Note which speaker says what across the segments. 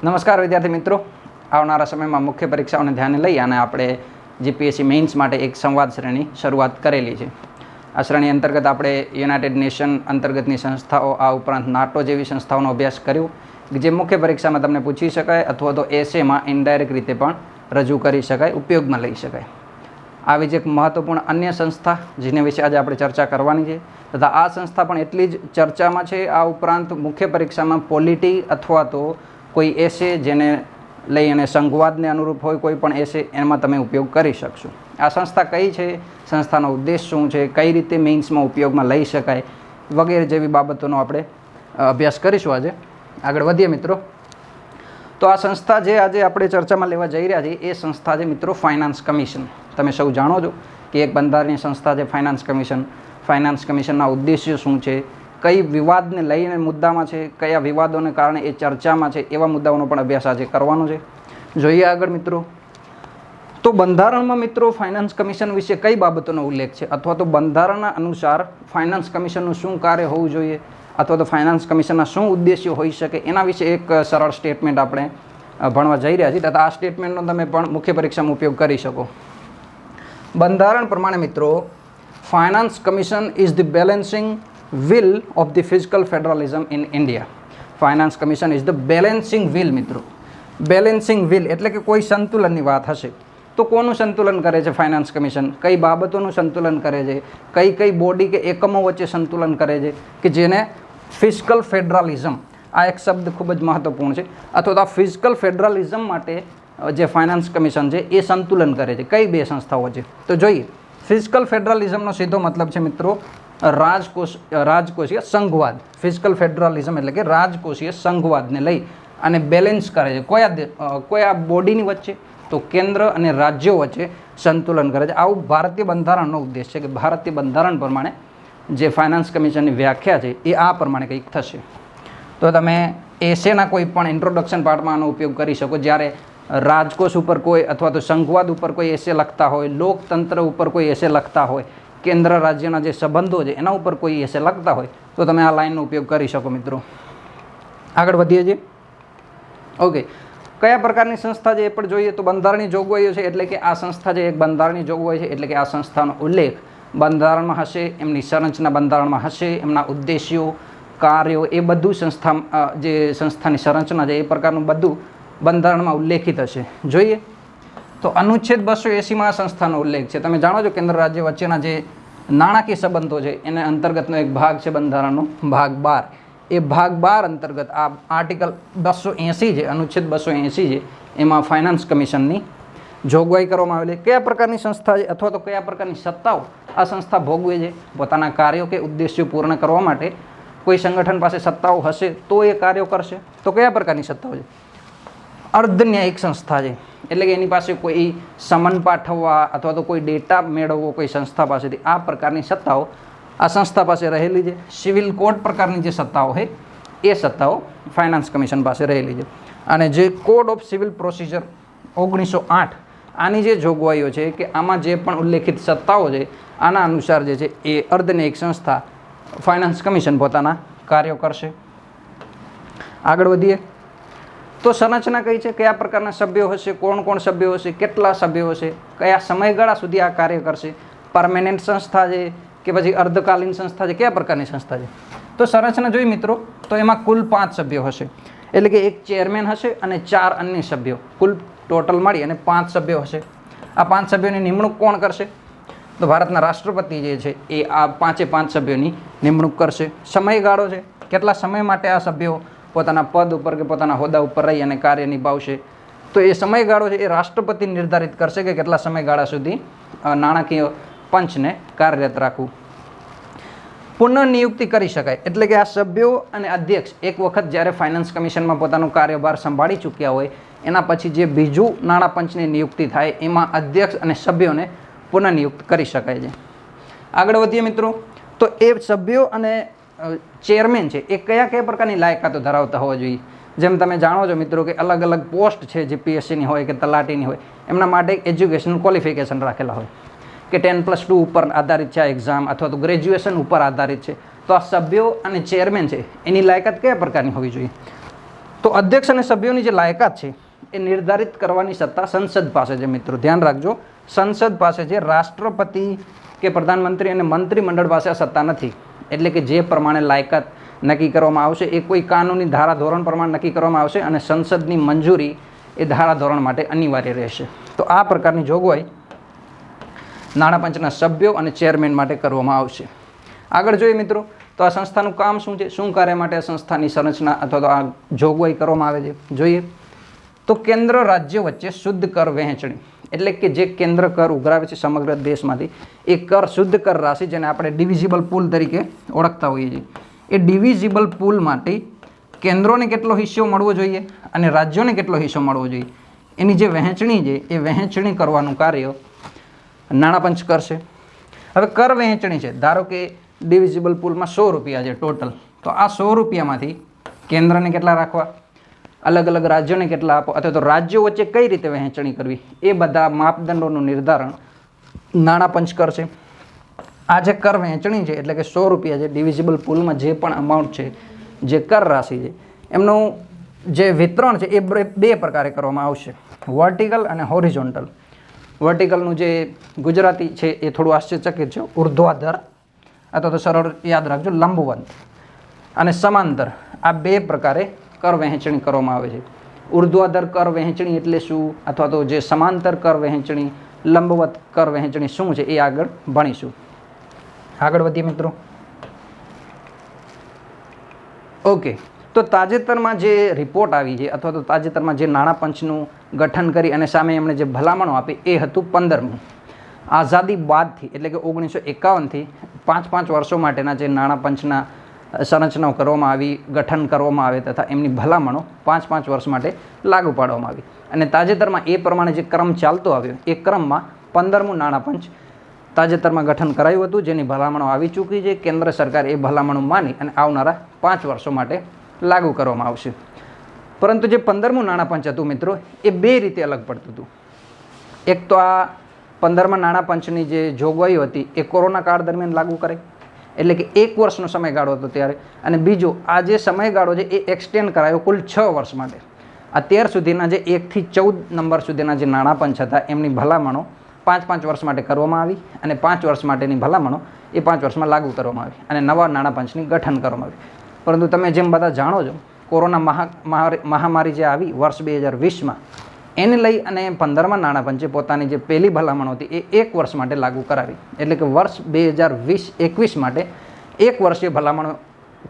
Speaker 1: નમસ્કાર વિદ્યાર્થી મિત્રો, આવનારા સમયમાં મુખ્ય પરીક્ષાઓને ધ્યાને લઈ અને આપણે જીપીએસસી મેઇન્સ માટે એક સંવાદ શ્રેણી શરૂઆત કરેલી છે. આ શ્રેણી અંતર્ગત આપણે યુનાઇટેડ નેશન અંતર્ગતની સંસ્થાઓ, આ ઉપરાંત નાટો જેવી સંસ્થાઓનો અભ્યાસ કર્યો જે મુખ્ય પરીક્ષામાં તમને પૂછી શકાય અથવા તો એસેમાં ઇનડાયરેક્ટ રીતે પણ રજૂ કરી શકાય, ઉપયોગમાં લઈ શકાય. આવી જ એક મહત્ત્વપૂર્ણ અન્ય સંસ્થા જેના વિશે આજે આપણે ચર્ચા કરવાની છે તથા આ સંસ્થા પણ એટલી જ ચર્ચામાં છે. આ ઉપરાંત મુખ્ય પરીક્ષામાં પોલિટી અથવા તો કોઈ એસે જેને લઈ અને સંઘવાદને અનુરૂપ હોય કોઈ પણ એસે, એમાં તમે ઉપયોગ કરી શકશો. આ સંસ્થા કઈ છે, સંસ્થાનો ઉદ્દેશ શું છે, કઈ રીતે મેઇન્સમાં ઉપયોગમાં લઈ શકાય વગેરે જેવી બાબતોનો આપણે અભ્યાસ કરીશું. આજે આગળ વધીએ મિત્રો. તો આ સંસ્થા જે આજે આપણે ચર્ચામાં લેવા જઈ રહ્યા છીએ એ સંસ્થા છે મિત્રો ફાઇનાન્સ કમિશન. તમે સૌ જાણો છો કે એક બંધારણીય સંસ્થા છે ફાઇનાન્સ કમિશન. ફાઇનાન્સ કમિશનના ઉદ્દેશ્ય શું છે, કઈ વિવાદને લઈને મુદ્દામાં છે, કયા વિવાદોને કારણે એ ચર્ચામાં છે, એવા મુદ્દાઓનો પણ અભ્યાસ આજે કરવાનો છે. જોઈએ આગળ મિત્રો. તો બંધારણમાં મિત્રો ફાઇનાન્સ કમિશન વિશે કઈ બાબતોનો ઉલ્લેખ છે અથવા તો બંધારણના અનુસાર ફાઇનાન્સ કમિશનનું શું કાર્ય હોવું જોઈએ અથવા તો ફાઇનાન્સ કમિશનના શું ઉદ્દેશ્યો હોઈ શકે, એના વિશે એક સરળ સ્ટેટમેન્ટ આપણે ભણવા જઈ રહ્યા છીએ તથા આ સ્ટેટમેન્ટનો તમે પણ મુખ્ય પરીક્ષામાં ઉપયોગ કરી શકો. બંધારણ પ્રમાણે મિત્રો finance commission is the balancing will of the fiscal federalism in India. Finance commission is the balancing will મિત્રો. બેલેન્સિંગ વિલ એટલે કે કોઈ સંતુલનની વાત હશે તો કોનું સંતુલન કરે છે ફાઇનાન્સ કમિશન, કઈ બાબતોનું સંતુલન કરે છે, કઈ કઈ બોડી કે એકમો વચ્ચે સંતુલન કરે છે કે જેને ફિસ્કલ ફેડરલિઝમ, આ એક શબ્દ ખૂબ જ મહત્વપૂર્ણ છે, અથવા તો આ ફિસ્કલ ફેડરલિઝમ માટે જે ફાઇનાન્સ કમિશન છે એ સંતુલન કરે છે કઈ બે સંસ્થાઓ છે. તો જોઈએ, ફિસ્કલ ફેડરલિઝમનો સીધો મતલબ છે મિત્રો રાજકોષીય સંઘવાદ. ફિસ્કલ ફેડરલિઝમ એટલે કે રાજકોષીય સંઘવાદને લઈ અને બેલેન્સ કરે છે કયા બોડીની વચ્ચે, તો કેન્દ્ર અને રાજ્યો વચ્ચે સંતુલન કરે છે. આવું ભારતીય બંધારણનો ઉદ્દેશ છે કે ભારતીય બંધારણ પ્રમાણે જે ફાઇનાન્સ કમિશનની વ્યાખ્યા છે એ આ પ્રમાણે કંઈક થશે. તો તમે એસેના કોઈ પણ ઇન્ટ્રોડક્શન પાર્ટમાં આનો ઉપયોગ કરી શકો. જ્યારે રાજકોષ ઉપર કોઈ અથવા તો સંઘવાદ ઉપર કોઈ એસે લખતા હોય, લોકતંત્ર ઉપર કોઈ એસે લખતા હોય, કેન્દ્ર રાજ્યના જે સંબંધો છે એના ઉપર કોઈ એસે લખતા હોય તો તમે આ લાઇનનો ઉપયોગ કરી શકો મિત્રો. આગળ વધીએ છીએ. ઓકે, કયા પ્રકારની સંસ્થા છે એ પણ જોઈએ. તો બંધારણીય જોગવાઈઓ છે એટલે કે આ સંસ્થા જે એક બંધારણીય જોગવાઈ છે એટલે કે આ સંસ્થાનો ઉલ્લેખ બંધારણમાં હશે, એમની સંરચના બંધારણમાં હશે, એમના ઉદ્દેશ્યો, કાર્યો, એ બધું જે સંસ્થાની સંરચના છે એ પ્રકારનું બધું બંધારણમાં ઉલ્લેખિત હશે. જોઈએ તો અનુચ્છેદ 280માં આ સંસ્થાનો ઉલ્લેખ છે. તમે જાણો છો કેન્દ્ર રાજ્ય વચ્ચેના જે નાણાકીય સંબંધો છે એને અંતર્ગતનો એક ભાગ છે બંધારણનો ભાગ 12. એ ભાગ 12 અંતર્ગત આ આર્ટિકલ 280 છે, અનુચ્છેદ 280 છે, એમાં ફાઇનાન્સ કમિશનની જોગવાઈ કરવામાં આવેલી. કયા પ્રકારની સંસ્થા છે અથવા તો કયા પ્રકારની સત્તાઓ આ સંસ્થા ભોગવે છે પોતાના કાર્યો કે ઉદ્દેશ્યો પૂર્ણ કરવા માટે. કોઈ સંગઠન પાસે સત્તાઓ હશે તો એ કાર્યો કરશે. તો કયા પ્રકારની સત્તાઓ છે? અર્ધન્યાયિક સંસ્થા છે એટલે કે એની પાસે કોઈ સમન પાઠવવા અથવા તો કોઈ ડેટા મેળવવો કોઈ સંસ્થા પાસેથી, આ પ્રકારની સત્તાઓ આ સંસ્થા પાસે રહેલી છે. સિવિલ કોડ પ્રકારની જે સત્તાઓ છે એ સત્તાઓ ફાઇનાન્સ કમિશન પાસે રહેલી છે. અને જે કોડ ઓફ સિવિલ પ્રોસિજર 1908, આની જે જોગવાઈઓ છે કે આમાં જે પણ ઉલ્લેખિત સત્તાઓ છે આના અનુસાર જે છે એ અર્ધન્યાયિક સંસ્થા ફાઇનાન્સ કમિશન પોતાના કાર્યો કરશે. આગળ વધીએ. તો સંરચના કઈ છે, કયા પ્રકારના સભ્યો હશે, કોણ કોણ સભ્યો હશે, કેટલા સભ્યો હશે, કયા સમયગાળા સુધી આ કાર્ય કરશે, પરમેનન્ટ સંસ્થા છે કે પછી અર્ધકાલીન સંસ્થા છે, કયા પ્રકારની સંસ્થા છે. તો સંરચના જોઈ મિત્રો તો એમાં કુલ 5 સભ્યો હશે એટલે કે એક ચેરમેન હશે અને 4 અન્ય સભ્યો, કુલ ટોટલ મળી અને 5 સભ્યો હશે. આ 5 સભ્યોની નિમણૂક કોણ કરશે? તો ભારતના રાષ્ટ્રપતિ જે છે એ આ 5 સભ્યોની નિમણૂક કરશે. સમયગાળો છે, કેટલા સમય માટે આ સભ્યો પોતાના પદ ઉપર કે પોતાના હોદ્દા ઉપર રહી અને કાર્ય નિભાવશે. તો એ સમયગાળો છે એ રાષ્ટ્રપતિ નિર્ધારિત કરશે કે કેટલા સમયગાળા સુધી નાણાકીય પંચને કાર્યરત રાખવું. પુનઃનિયુક્તિ કરી શકાય એટલે કે આ સભ્યો અને અધ્યક્ષ એક વખત જ્યારે ફાઇનાન્સ કમિશનમાં પોતાનો કાર્યભાર સંભાળી ચૂક્યા હોય એના પછી જે બીજું નાણાં પંચની નિયુક્તિ થાય એમાં અધ્યક્ષ અને સભ્યોને પુનઃનિયુક્ત કરી શકાય છે. આગળ વધીએ મિત્રો. તો એ સભ્યો અને ચેરમેન છે એ કયા કયા પ્રકારની લાયકાતો ધરાવતા હોવા જોઈએ. જેમ તમે જાણો છો મિત્રો કે અલગ અલગ પોસ્ટ છે જે પીએસસીની હોય કે તલાટીની હોય એમના માટે એજ્યુકેશન ક્વોલિફિકેશન રાખેલા હોય કે 10+2 ઉપર આધારિત છે આ એક્ઝામ અથવા તો ગ્રેજ્યુએશન ઉપર આધારિત છે. તો આ સભ્યો અને ચેરમેન છે એની લાયકાત કયા પ્રકારની હોવી જોઈએ? તો અધ્યક્ષ અને સભ્યોની જે લાયકાત છે એ નિર્ધારિત કરવાની સત્તા સંસદ પાસે છે મિત્રો, ધ્યાન રાખજો, સંસદ પાસે છે. રાષ્ટ્રપતિ કે પ્રધાનમંત્રી અને મંત્રીમંડળ પાસે આ સત્તા નથી. એટલે કે જે પ્રમાણે લાયકાત નક્કી કરવામાં આવશે એ કોઈ કાનૂની ધારા ધોરણ પ્રમાણે નક્કી કરવામાં આવશે અને સંસદની મંજૂરી એ ધારા ધોરણ માટે અનિવાર્ય રહેશે. તો આ પ્રકારની જોગવાઈ નાણાં પંચના સભ્યો અને ચેરમેન માટે કરવામાં આવશે. આગળ જોઈએ મિત્રો, તો આ સંસ્થાનું કામ શું છે, શું કાર્ય માટે આ સંસ્થાની સંરચના અથવા તો આ જોગવાઈ કરવામાં આવે છે, જોઈએ. તો કેન્દ્ર રાજ્ય વચ્ચે શુદ્ધ કર વહેંચણી, એટલે કે જે કેન્દ્ર કર ઉઘરાવે છે સમગ્ર દેશમાંથી એ કર શુદ્ધ કર રાશિ, જેને આપણે ડિવિઝિબલ પૂલ તરીકે ઓળખતા હોઈએ છીએ, એ ડિવિઝિબલ પૂલ માટે કેન્દ્રોને કેટલો હિસ્સો મળવો જોઈએ અને રાજ્યોને કેટલો હિસ્સો મળવો જોઈએ એની જે વહેંચણી છે એ વહેંચણી કરવાનું કાર્ય નાણાં પંચ કરશે. હવે કર વહેંચણી છે, ધારો કે ડિવિઝિબલ પૂલમાં 100 રૂપિયા છે ટોટલ, તો આ 100 રૂપિયામાંથી કેન્દ્રને કેટલા રાખવા, અલગ અલગ રાજ્યોને કેટલા આપો, અથવા તો રાજ્યો વચ્ચે કઈ રીતે વહેંચણી કરવી, એ બધા માપદંડોનું નિર્ધારણ નાણાં પંચ કરશે. આ જે કર વહેંચણી છે એટલે કે 100 રૂપિયા છે ડિવિઝિબલ પૂલમાં જે પણ અમાઉન્ટ છે, જે કર રાશિ છે, એમનું જે વિતરણ છે એ બે પ્રકારે કરવામાં આવશે, વર્ટિકલ અને હોરિઝોન્ટલ. વર્ટિકલનું જે ગુજરાતી છે એ થોડું આશ્ચર્યચકિત છે, ઉર્ધ્વાધર અથવા તો સરળ યાદ રાખજો લંબવંત અને સમાંતર, આ બે પ્રકારે કર વહેંચણી કરવામાં આવે છે. ઉર્ધ્વાધર કર વહેંચણી એટલે શું, અથવા તો જે સમાંતર કર વહેંચણી, લંબવત કર વહેંચણી શું છે એ આગળ ભણીશું. આગળ વધીએ મિત્રો. ઓકે, તો તાજેતરમાં જે રિપોર્ટ આવી છે અથવા તો તાજેતરમાં જે નાણાં પંચનું ગઠન કરી અને સામે એમણે જે ભલામણો આપી એ હતું 15મું. આઝાદી બાદથી એટલે કે 1951થી 5 વર્ષો માટેના જે નાણાં પંચના સંરચનાઓ કરવામાં આવી, ગઠન કરવામાં આવે તથા એમની ભલામણો 5 વર્ષ માટે લાગુ પાડવામાં આવી. અને તાજેતરમાં એ પ્રમાણે જે ક્રમ ચાલતો આવ્યો એ ક્રમમાં 15મું નાણાં પંચ તાજેતરમાં ગઠન કરાયું હતું, જેની ભલામણો આવી ચૂકી છે. કેન્દ્ર સરકાર એ ભલામણો માની અને આવનારા 5 વર્ષો માટે લાગુ કરવામાં આવશે. પરંતુ જે 15મું નાણાં પંચ હતું મિત્રો એ બે રીતે અલગ પડતું હતું. એક તો આ 15મા નાણાં પંચની જે જોગવાઈઓ હતી એ કોરોના કાળ દરમિયાન લાગુ કરાઈ, એટલે કે 1 વર્ષનો સમયગાળો હતો ત્યારે. અને બીજો આ જે સમયગાળો છે એ એક્સટેન્ડ કરાયો કુલ 6 વર્ષ માટે. અત્યાર સુધીના જે 1 થી 14 નંબર સુધીના જે નાણાં પંચ હતા એમની ભલામણો 5 વર્ષ માટે કરવામાં આવી અને 5 વર્ષ માટેની ભલામણો એ 5 વર્ષમાં લાગુ કરવામાં આવી અને નવા નાણાં પંચની ગઠન કરવામાં આવી. પરંતુ તમે જેમ બધા જાણો છો, કોરોના મહામારી જે આવી વર્ષ 2020માં, એને લઈ અને 15મા નાણાં પંચે પોતાની જે પહેલી ભલામણો હતી એ 1 વર્ષ માટે લાગુ કરાવી. એટલે કે વર્ષ 2020-21 માટે 1 વર્ષીય ભલામણો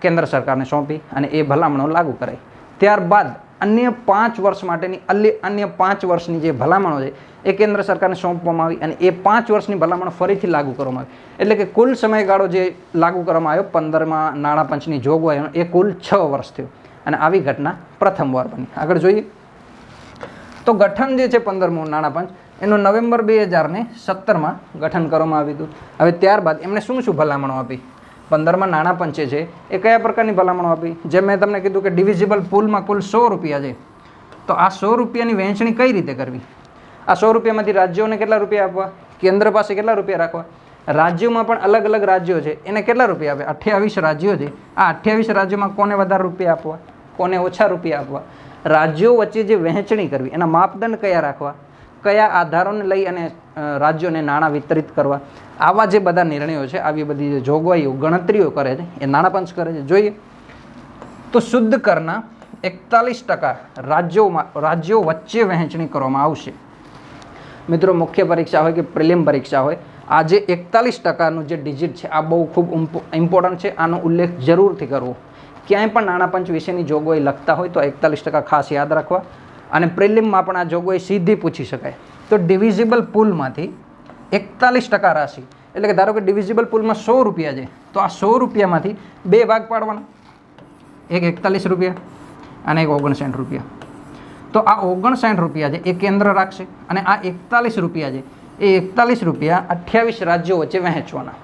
Speaker 1: કેન્દ્ર સરકારને સોંપી અને એ ભલામણો લાગુ કરાઈ. ત્યારબાદ અન્ય 5 વર્ષ માટેની અન્ય 5 વર્ષની જે ભલામણો છે એ કેન્દ્ર સરકારને સોંપવામાં આવી અને એ 5 વર્ષની ભલામણો ફરીથી લાગુ કરવામાં આવી. એટલે કે કુલ સમયગાળો જે લાગુ કરવામાં આવ્યો 15મા નાણાં પંચની જોગવાઈનો એ કુલ 6 વર્ષ થયો અને આવી ઘટના પ્રથમવાર બની. આગળ જોઈએ તો ગઠન જે છે 15મું નાણાં પંચ એનું નવેમ્બર 2017માં ગઠન કરવામાં આવ્યું હતું. હવે ત્યારબાદ એમણે શું ભલામણો આપી, 15મા નાણાં પંચે છે એ કયા પ્રકારની ભલામણો આપી? જેમ મેં તમને કીધું કે ડિવિઝિબલ પૂલમાં કુલ 100 રૂપિયા છે, તો આ 100 રૂપિયાની વહેંચણી કઈ રીતે કરવી? આ 100 રૂપિયામાંથી રાજ્યોને કેટલા રૂપિયા આપવા, કેન્દ્ર પાસે કેટલા રૂપિયા રાખવા, રાજ્યોમાં પણ અલગ અલગ રાજ્યો છે એને કેટલા રૂપિયા આપે, 28 રાજ્યો છે, આ 28 રાજ્યોમાં કોને વધારે રૂપિયા આપવા, કોને ઓછા રૂપિયા આપવા, રાજ્યો વચ્ચે જે વહેંચણી કરવી એના માપદંડ કયા રાખવા, કયા આધારોને લઈ અને રાજ્યોને નાણાં વિતરિત કરવા, આવા જે બધા નિર્ણયો છે, આવી બધી જે જોગવાઈઓ ગણતરીઓ કરે છે એ નાણાં પંચ કરે છે. જોઈએ તો શુદ્ધ કરના 41% રાજ્યો વચ્ચે વહેંચણી કરવામાં આવશે. મિત્રો મુખ્ય પરીક્ષા હોય કે પ્રિલિમ પરીક્ષા હોય, આ જે 41%નું જે ડિજિટ છે આ બહુ ખૂબ ઇમ્પોર્ટન્ટ છે, આનો ઉલ્લેખ જરૂરથી કરવો. ક્યાંય પણ નાણાં પંચ વિશેની જોગવાઈ લખતા હોય તો 41% ખાસ યાદ રાખવા. અને પ્રિલિમમાં પણ આ જોગવાઈ સીધી પૂછી શકાય. તો ડિવિઝિબલ પૂલમાંથી 41% રાશિ, એટલે કે ધારો કે ડિવિઝિબલ પૂલમાં 100 રૂપિયા છે, તો આ 100 રૂપિયામાંથી 2 ભાગ પાડવાના, એક 41 રૂપિયા અને એક 59 રૂપિયા. તો આ 59 રૂપિયા છે એ કેન્દ્ર રાખશે અને આ 41 રૂપિયા છે એ 41 રૂપિયા 28 રાજ્યો વચ્ચે વહેંચવાના.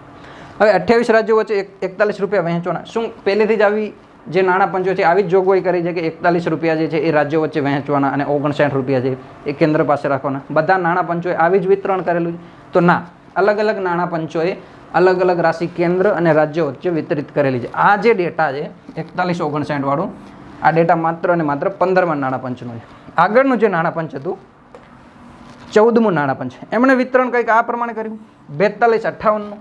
Speaker 1: હવે 28 રાજ્યો વચ્ચે 41 રૂપિયા વહેંચવાના. શું પહેલેથી જ આવી જે નાણાં પંચો છે આવી જ જોગવાઈ કરી છે કે 41 રૂપિયા જે છે એ રાજ્યો વચ્ચે વહેંચવાના અને 59 રૂપિયા છે એ કેન્દ્ર પાસે રાખવાના? બધા નાણાં પંચોએ આવી જ વિતરણ કરેલું છે? તો ના, અલગ અલગ નાણાં પંચોએ અલગ અલગ રાશિ કેન્દ્ર અને રાજ્યો વચ્ચે વિતરિત કરેલી છે. આ જે ડેટા છે 41-59 વાળું, આ ડેટા માત્ર અને માત્ર 15મા નાણાપંચનો છે. આગળનું જે નાણાપંચ હતું 14મું નાણાપંચ, એમણે વિતરણ કંઈક આ પ્રમાણે કર્યું 42.58નું,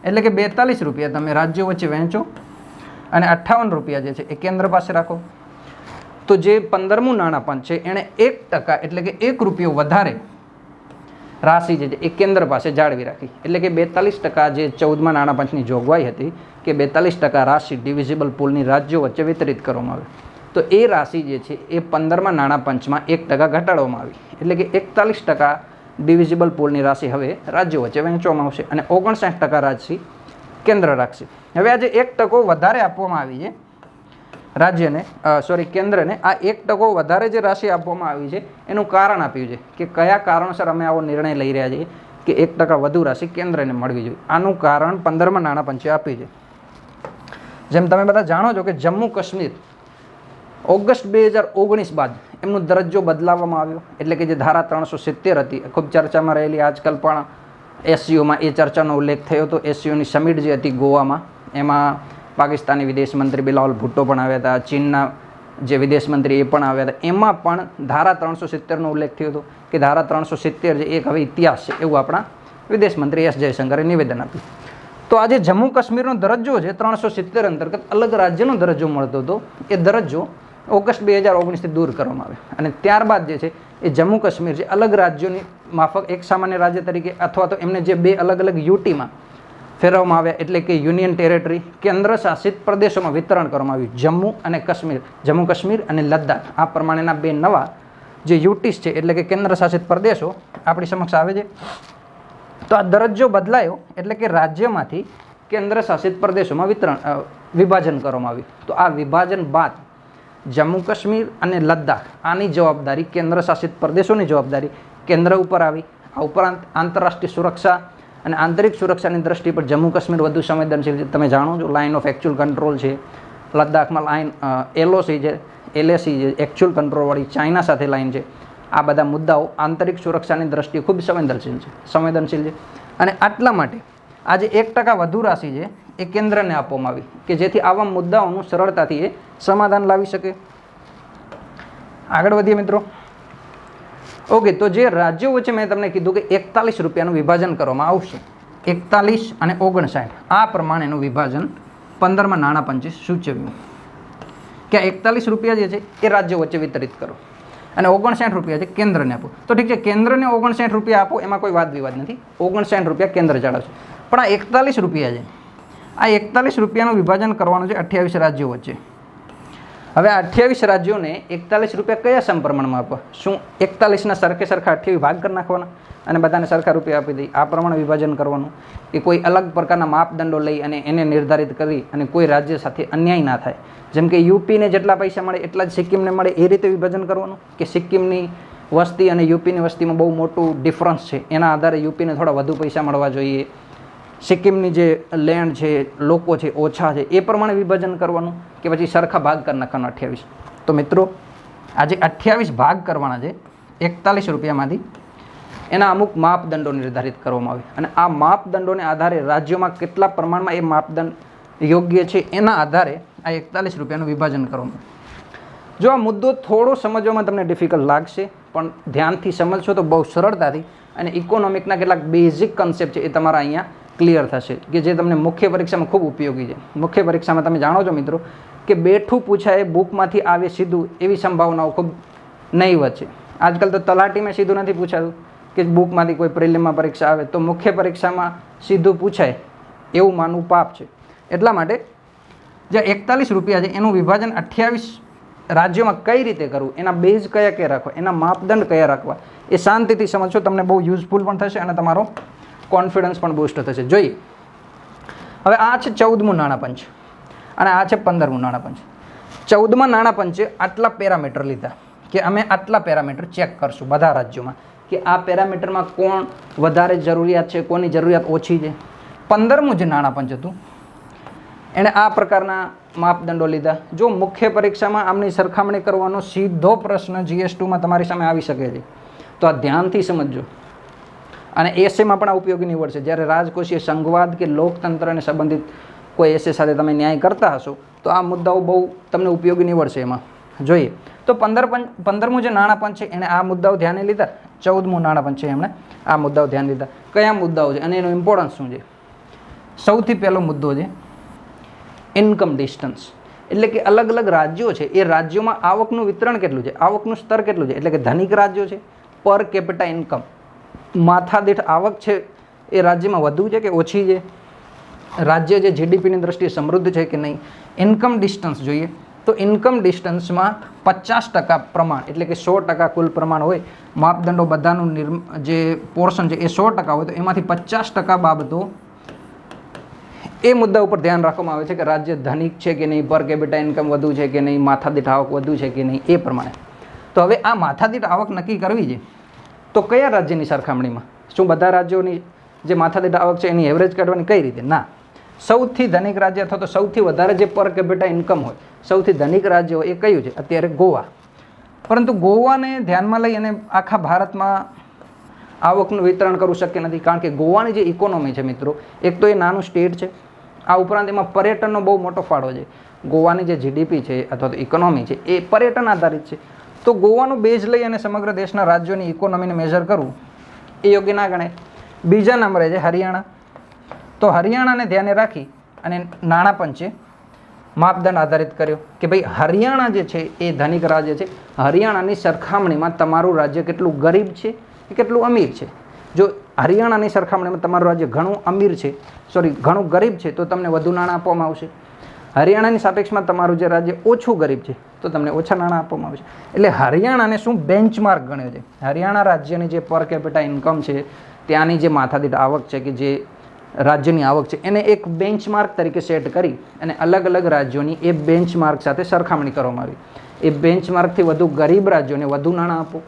Speaker 1: એટલે કે 42 રૂપિયા તમે રાજ્યો વચ્ચે વહેંચો અને 58 રૂપિયા જે છે એ કેન્દ્ર પાસે રાખો. તો જે 15મું નાણાપંચ છે એણે 1% એટલે કે 1 રૂપિયો વધારે રાશિ જે છે એ કેન્દ્ર પાસે જાળવી રાખી. એટલે કે 42% જે 14મા નાણાપંચની જોગવાઈ હતી કે 42% રાશિ ડિવિઝિબલ પૂલની રાજ્યો વચ્ચે વિતરિત કરવામાં આવે, તો એ રાશિ જે છે એ 15મા નાણાપંચમાં 1% ઘટાડવામાં આવી. એટલે કે 41% ડિવિઝિબલ પૂલની રાશિ હવે રાજ્યો વચ્ચે વહેંચવામાં આવશે અને 59% રાશિ કેન્દ્ર રાખશે. હવે આજે 1% વધારે આપવામાં આવી છે રાજ્યને, કેન્દ્રને. આ 1% વધારે જે રાશિ આપવામાં આવી છે એનું કારણ આપ્યું છે કે કયા કારણોસર અમે આવો નિર્ણય લઈ રહ્યા છીએ કે 1% વધુ રાશિ કેન્દ્રને મળવી જોઈએ. આનું કારણ 15મા નાણાપંચે આપ્યું છે. જેમ તમે બધા જાણો છો કે જમ્મુ કાશ્મીર ઓગસ્ટ 2019 બાદ એમનો દરજ્જો બદલાવવામાં આવ્યો. એટલે કે જે ધારા 370 હતી ખૂબ ચર્ચામાં રહેલી, આજકાલ પણ એસસીઓમાં એ ચર્ચાનો ઉલ્લેખ થયો હતો. એસસીઓની સમિટ જે હતી ગોવામાં, એમાં પાકિસ્તાની વિદેશ મંત્રી બિલાવલ ભુટ્ટો પણ આવ્યા હતા, ચીનના જે વિદેશ મંત્રી એ પણ આવ્યા હતા. એમાં પણ ધારા 370નો ઉલ્લેખ થયો હતો કે ધારા 370 જે એક હવે ઇતિહાસ છે એવું આપણા વિદેશ મંત્રી એસ જયશંકરે નિવેદન આપ્યું. તો આજે જમ્મુ કાશ્મીરનો દરજ્જો છે 370 અંતર્ગત અલગ રાજ્યનો દરજ્જો મળતો હતો, એ દરજ્જો ઓગસ્ટ 2019થી દૂર કરવામાં આવે અને ત્યારબાદ જે છે એ જમ્મુ કાશ્મીર છે અલગ રાજ્યોની માફક એક સામાન્ય રાજ્ય તરીકે અથવા તો એમને જે 2 અલગ અલગ યુટીમાં ફેરવવામાં આવ્યા, એટલે કે યુનિયન ટેરેટરી કેન્દ્ર શાસિત પ્રદેશોમાં વિતરણ કરવામાં આવ્યું. જમ્મુ કાશ્મીર અને લદ્દાખ આ પ્રમાણેના 2 નવા જે યુટીસ છે એટલે કે કેન્દ્ર શાસિત પ્રદેશો આપણી સમક્ષ આવે છે. તો આ દરજ્જો બદલાયો એટલે કે રાજ્યમાંથી કેન્દ્ર શાસિત પ્રદેશોમાં વિભાજન કરવામાં આવ્યું. તો આ વિભાજન બાદ જમ્મુ કાશ્મીર અને લદ્દાખ આની જવાબદારી કેન્દ્ર શાસિત પ્રદેશોની જવાબદારી કેન્દ્ર ઉપર આવી. આ ઉપરાંત આંતરરાષ્ટ્રીય સુરક્ષા અને આંતરિક સુરક્ષાની દ્રષ્ટિ પર જમ્મુ કાશ્મીર વધુ સંવેદનશીલ છે. તમે જાણો છો લાઇન ઓફ એકચ્યુઅલ કંટ્રોલ છે, લદ્દાખમાં લાઇન એલઓસી છે, એલએસી છે, એકચ્યુઅલ કંટ્રોલવાળી ચાઇના સાથે લાઇન છે. આ બધા મુદ્દાઓ આંતરિક સુરક્ષાની દ્રષ્ટિએ ખૂબ સંવેદનશીલ છે અને આટલા માટે આજે 1% વધુ રાશિ છે એ કેન્દ્રને આપવામાં આવી કે જેથી આવા મુદ્દાઓનું સરળતાથી એ સમાધાન લાવી શકે. આગળ વધીએ મિત્રો. ઓકે, તો જે રાજ્યો વચ્ચે મેં તમને કીધું કે 41 રૂપિયાનું વિભાજન કરવામાં આવશે, 41 અને 59 આ પ્રમાણેનું વિભાજન 15મા નાણાપંચે સૂચવ્યું કે 41 રૂપિયા જે છે એ રાજ્યો વચ્ચે વિતરિત કરો અને 59 રૂપિયા છે કેન્દ્રને આપો. તો ઠીક છે, કેન્દ્રને 59 રૂપિયા આપો એમાં કોઈ વાદ વિવાદ નથી, 59 રૂપિયા કેન્દ્ર ચડાવશે. પણ આ 41 રૂપિયા છે, આ 41 રૂપિયાનું વિભાજન કરવાનું છે 28 રાજ્યો વચ્ચે. હવે આ 28 રાજ્યોને 41 રૂપિયા કયા સમપ્રમાણમાં આપવા? શું 41ના સરખે સરખા 28 ભાગ કરી નાખવાના અને બધાને સરખા રૂપિયા આપી દઈ આ પ્રમાણે વિભાજન કરવાનું, કે કોઈ અલગ પ્રકારના માપદંડો લઈ અને એને નિર્ધારિત કરી અને કોઈ રાજ્ય સાથે અન્યાય ના થાય? જેમ કે યુપીને જેટલા પૈસા મળે એટલા જ સિક્કિમને મળે એ રીતે વિભાજન કરવાનું, કે સિક્કિમની વસ્તી અને યુપીની વસ્તીમાં બહુ મોટું ડિફરન્સ છે, એના આધારે યુપીને થોડા વધુ પૈસા મળવા જોઈએ, સિક્કિમની જે લેન્ડ છે, લોકો છે, ઓછા છે, એ પ્રમાણે વિભાજન કરવાનું, કે પછી સરખા ભાગ કરી નાખવાનો 28? તો મિત્રો આજે 28 ભાગ કરવાના છે 41 રૂપિયામાંથી. એના અમુક માપદંડો નિર્ધારિત કરવામાં આવે અને આ માપદંડોને આધારે રાજ્યોમાં કેટલા પ્રમાણમાં એ માપદંડ યોગ્ય છે એના આધારે આ 41 રૂપિયાનું વિભાજન કરવામાં આવે. જો આ મુદ્દો થોડો સમજવામાં તમને ડિફિકલ્ટ લાગશે, પણ ધ્યાનથી સમજશો તો બહુ સરળતાથી અને ઇકોનોમિકના કેટલાક બેઝિક કન્સેપ્ટ છે એ તમારા અહીંયા ક્લિયર થશે, કે જે તમને મુખ્ય પરીક્ષામાં ખૂબ ઉપયોગી છે. મુખ્ય પરીક્ષામાં તમે જાણો છો મિત્રો કે બેઠું પૂછાય બુકમાંથી આવે સીધું એવી સંભાવનાઓ ખૂબ નહીવત છે. આજકાલ તો તલાટીમાં સીધું નથી પૂછાતું કે બુકમાંથી કોઈ પ્રિલિમમાં પરીક્ષા આવે તો મુખ્ય પરીક્ષામાં સીધું પૂછાય એવું માનવું પાપ છે. એટલા માટે જે 41 રૂપિયા છે એનું વિભાજન 28 રાજ્યોમાં કઈ રીતે કરવું, એના બેઝ કયા કયા રાખવા, એના માપદંડ કયા રાખવા, એ શાંતિથી સમજશો, તમને બહુ યુઝફુલ પણ થશે અને તમારો કોન્ફિડન્સ પણ બૂસ્ટ થશે. જોઈએ હવે આ છે 14મું નાણાપંચ અને આ છે 15મું નાણાપંચ. 14મા નાણાપંચે આટલા પેરામીટર લીધા કે અમે આટલા પેરામીટર ચેક કરશું બધા રાજ્યોમાં કે આ પેરામીટરમાં કોણ વધારે જરૂરિયાત છે, કોની જરૂરિયાત ઓછી છે. 15મું જે નાણાપંચ હતું એણે આ પ્રકારના માપદંડો લીધા. જો મુખ્ય પરીક્ષામાં આમની સરખામણી કરવાનો સીધો પ્રશ્ન GS2માં તમારી સામે આવી શકે છે, તો આ ધ્યાનથી સમજજો. અને એસેમાં પણ આ ઉપયોગી નીવડશે જ્યારે રાજકોષીય સંઘવાદ કે લોકતંત્રને સંબંધિત કોઈ એસે સાથે તમે ન્યાય કરતા હશો તો આ મુદ્દાઓ બહુ તમને ઉપયોગી નીવડશે. એમાં જોઈએ તો 15મું જે નાણાં પંચ છે એણે આ મુદ્દાઓ ધ્યાને લીધા. 14મું નાણાં પંચ છે એમણે આ મુદ્દાઓ ધ્યાન લીધા. કયા મુદ્દાઓ છે અને એનું ઇમ્પોર્ટન્સ શું છે? સૌથી પહેલો મુદ્દો છે ઇન્કમ ડિસ્ટન્સ, એટલે કે અલગ અલગ રાજ્યો છે એ રાજ્યોમાં આવકનું વિતરણ કેટલું છે, આવકનું સ્તર કેટલું છે. એટલે કે ધનિક રાજ્યો છે, પર કેપિટા ઇન્કમ, માથાદીઠ આવક છે એ રાજ્યમાં વધુ છે કે ઓછી છે, રાજ્ય જે જીડીપીની દ્રષ્ટિએ સમૃદ્ધ છે કે નહીં. ઇન્કમ ડિસ્ટન્સ જોઈએ તો ઇન્કમ ડિસ્ટન્સમાં 50% પ્રમાણ, એટલે કે 100% કુલ પ્રમાણ હોય, માપદંડો બધાનું જે પોર્શન છે એ 100% હોય તો એમાંથી 50% બાબતો એ મુદ્દા ઉપર ધ્યાન રાખવામાં આવે છે કે રાજ્ય ધનિક છે કે નહીં, પર કેપિટા ઇન્કમ વધુ છે કે નહીં, માથાદીઠ આવક વધુ છે કે નહીં એ પ્રમાણે. તો હવે આ માથાદીઠ આવક નક્કી કરવી છે તો કયા રાજ્યની સરખામણીમાં? શું બધા રાજ્યોની જે માથાદીઠ આવક છે એની એવરેજ કાઢવાની? કઈ રીતે? ના, સૌથી ધનિક રાજ્ય અથવા તો સૌથી વધારે જે પર કેપિટા ઇન્કમ હોય, સૌથી ધનિક રાજ્ય હોય એ કયું છે? અત્યારે ગોવા. પરંતુ ગોવાને ધ્યાનમાં લઈ અને આખા ભારતમાં આવકનું વિતરણ કરવું શક્ય નથી, કારણ કે ગોવાની જે ઇકોનોમી છે મિત્રો, એક તો એ નાનું સ્ટેટ છે, આ ઉપરાંત એમાં પર્યટનનો બહુ મોટો ફાળો છે. ગોવાની જે જીડીપી છે અથવા તો ઇકોનોમી છે એ પર્યટન આધારિત છે. તો ગોવાનું બેઝ લઈ અને સમગ્ર દેશના રાજ્યોની ઇકોનોમીને મેજર કરવું એ યોગ્ય ના ગણાય. બીજા નંબરે છે હરિયાણા. તો હરિયાણાને ધ્યાને રાખી અને નાણાં પંચે માપદંડ આધારિત કર્યો કે ભાઈ હરિયાણા જે છે એ ધનિક રાજ્ય છે, હરિયાણાની સરખામણીમાં તમારું રાજ્ય કેટલું ગરીબ છે કે કેટલું અમીર છે. જો હરિયાણાની સરખામણીમાં તમારું રાજ્ય ઘણું અમીર છે, ઘણું ગરીબ છે તો તમને વધુ નાણાં આપવામાં આવશે. હરિયાણાની સાપેક્ષમાં તમારું જે રાજ્ય ઓછું ગરીબ છે તો તમને ઓછા નાણાં આપવામાં આવશે. એટલે હરિયાણાને શું બેન્ચમાર્ક ગણ્યો છે? હરિયાણા રાજ્યની જે પર કેપિટા ઇન્કમ છે, ત્યાંની જે માથાદીઠ આવક છે કે જે રાજ્યની આવક છે એને એક બેન્ચમાર્ક તરીકે સેટ કરી અને અલગ અલગ રાજ્યોની એ બેન્ચમાર્ક સાથે સરખામણી કરવામાં આવી. એ બેન્ચમાર્કથી વધુ ગરીબ રાજ્યોને વધુ નાણાં આપો,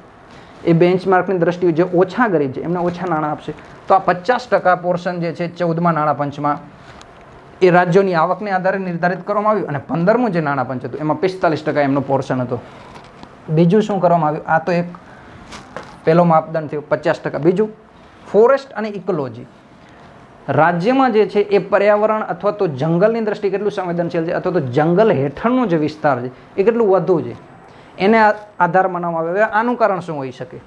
Speaker 1: એ બેન્ચમાર્કની દ્રષ્ટિએ જે ઓછા ગરીબ છે એમને ઓછા નાણાં આપશે. તો આ 50% પોર્શન જે છે 14મા નાણાં પંચમાં એ રાજ્યોની આવકને આધારે નિર્ધારિત કરવામાં આવ્યું. અને 15મું જે નાણાં પંચ હતું એમાં 45% એમનો પોર્શન હતો. બીજું શું કરવામાં આવ્યું? આ તો એક પહેલો માપદંડ થયો 50%. બીજું ફોરેસ્ટ અને ઇકોલોજી. રાજ્યમાં જે છે એ પર્યાવરણ અથવા તો જંગલની દ્રષ્ટિએ કેટલું સંવેદનશીલ છે અથવા તો જંગલ હેઠળનો જે વિસ્તાર છે એ કેટલું વધુ છે એને આધાર માનવામાં આવે. આનું કારણ શું હોઈ શકે?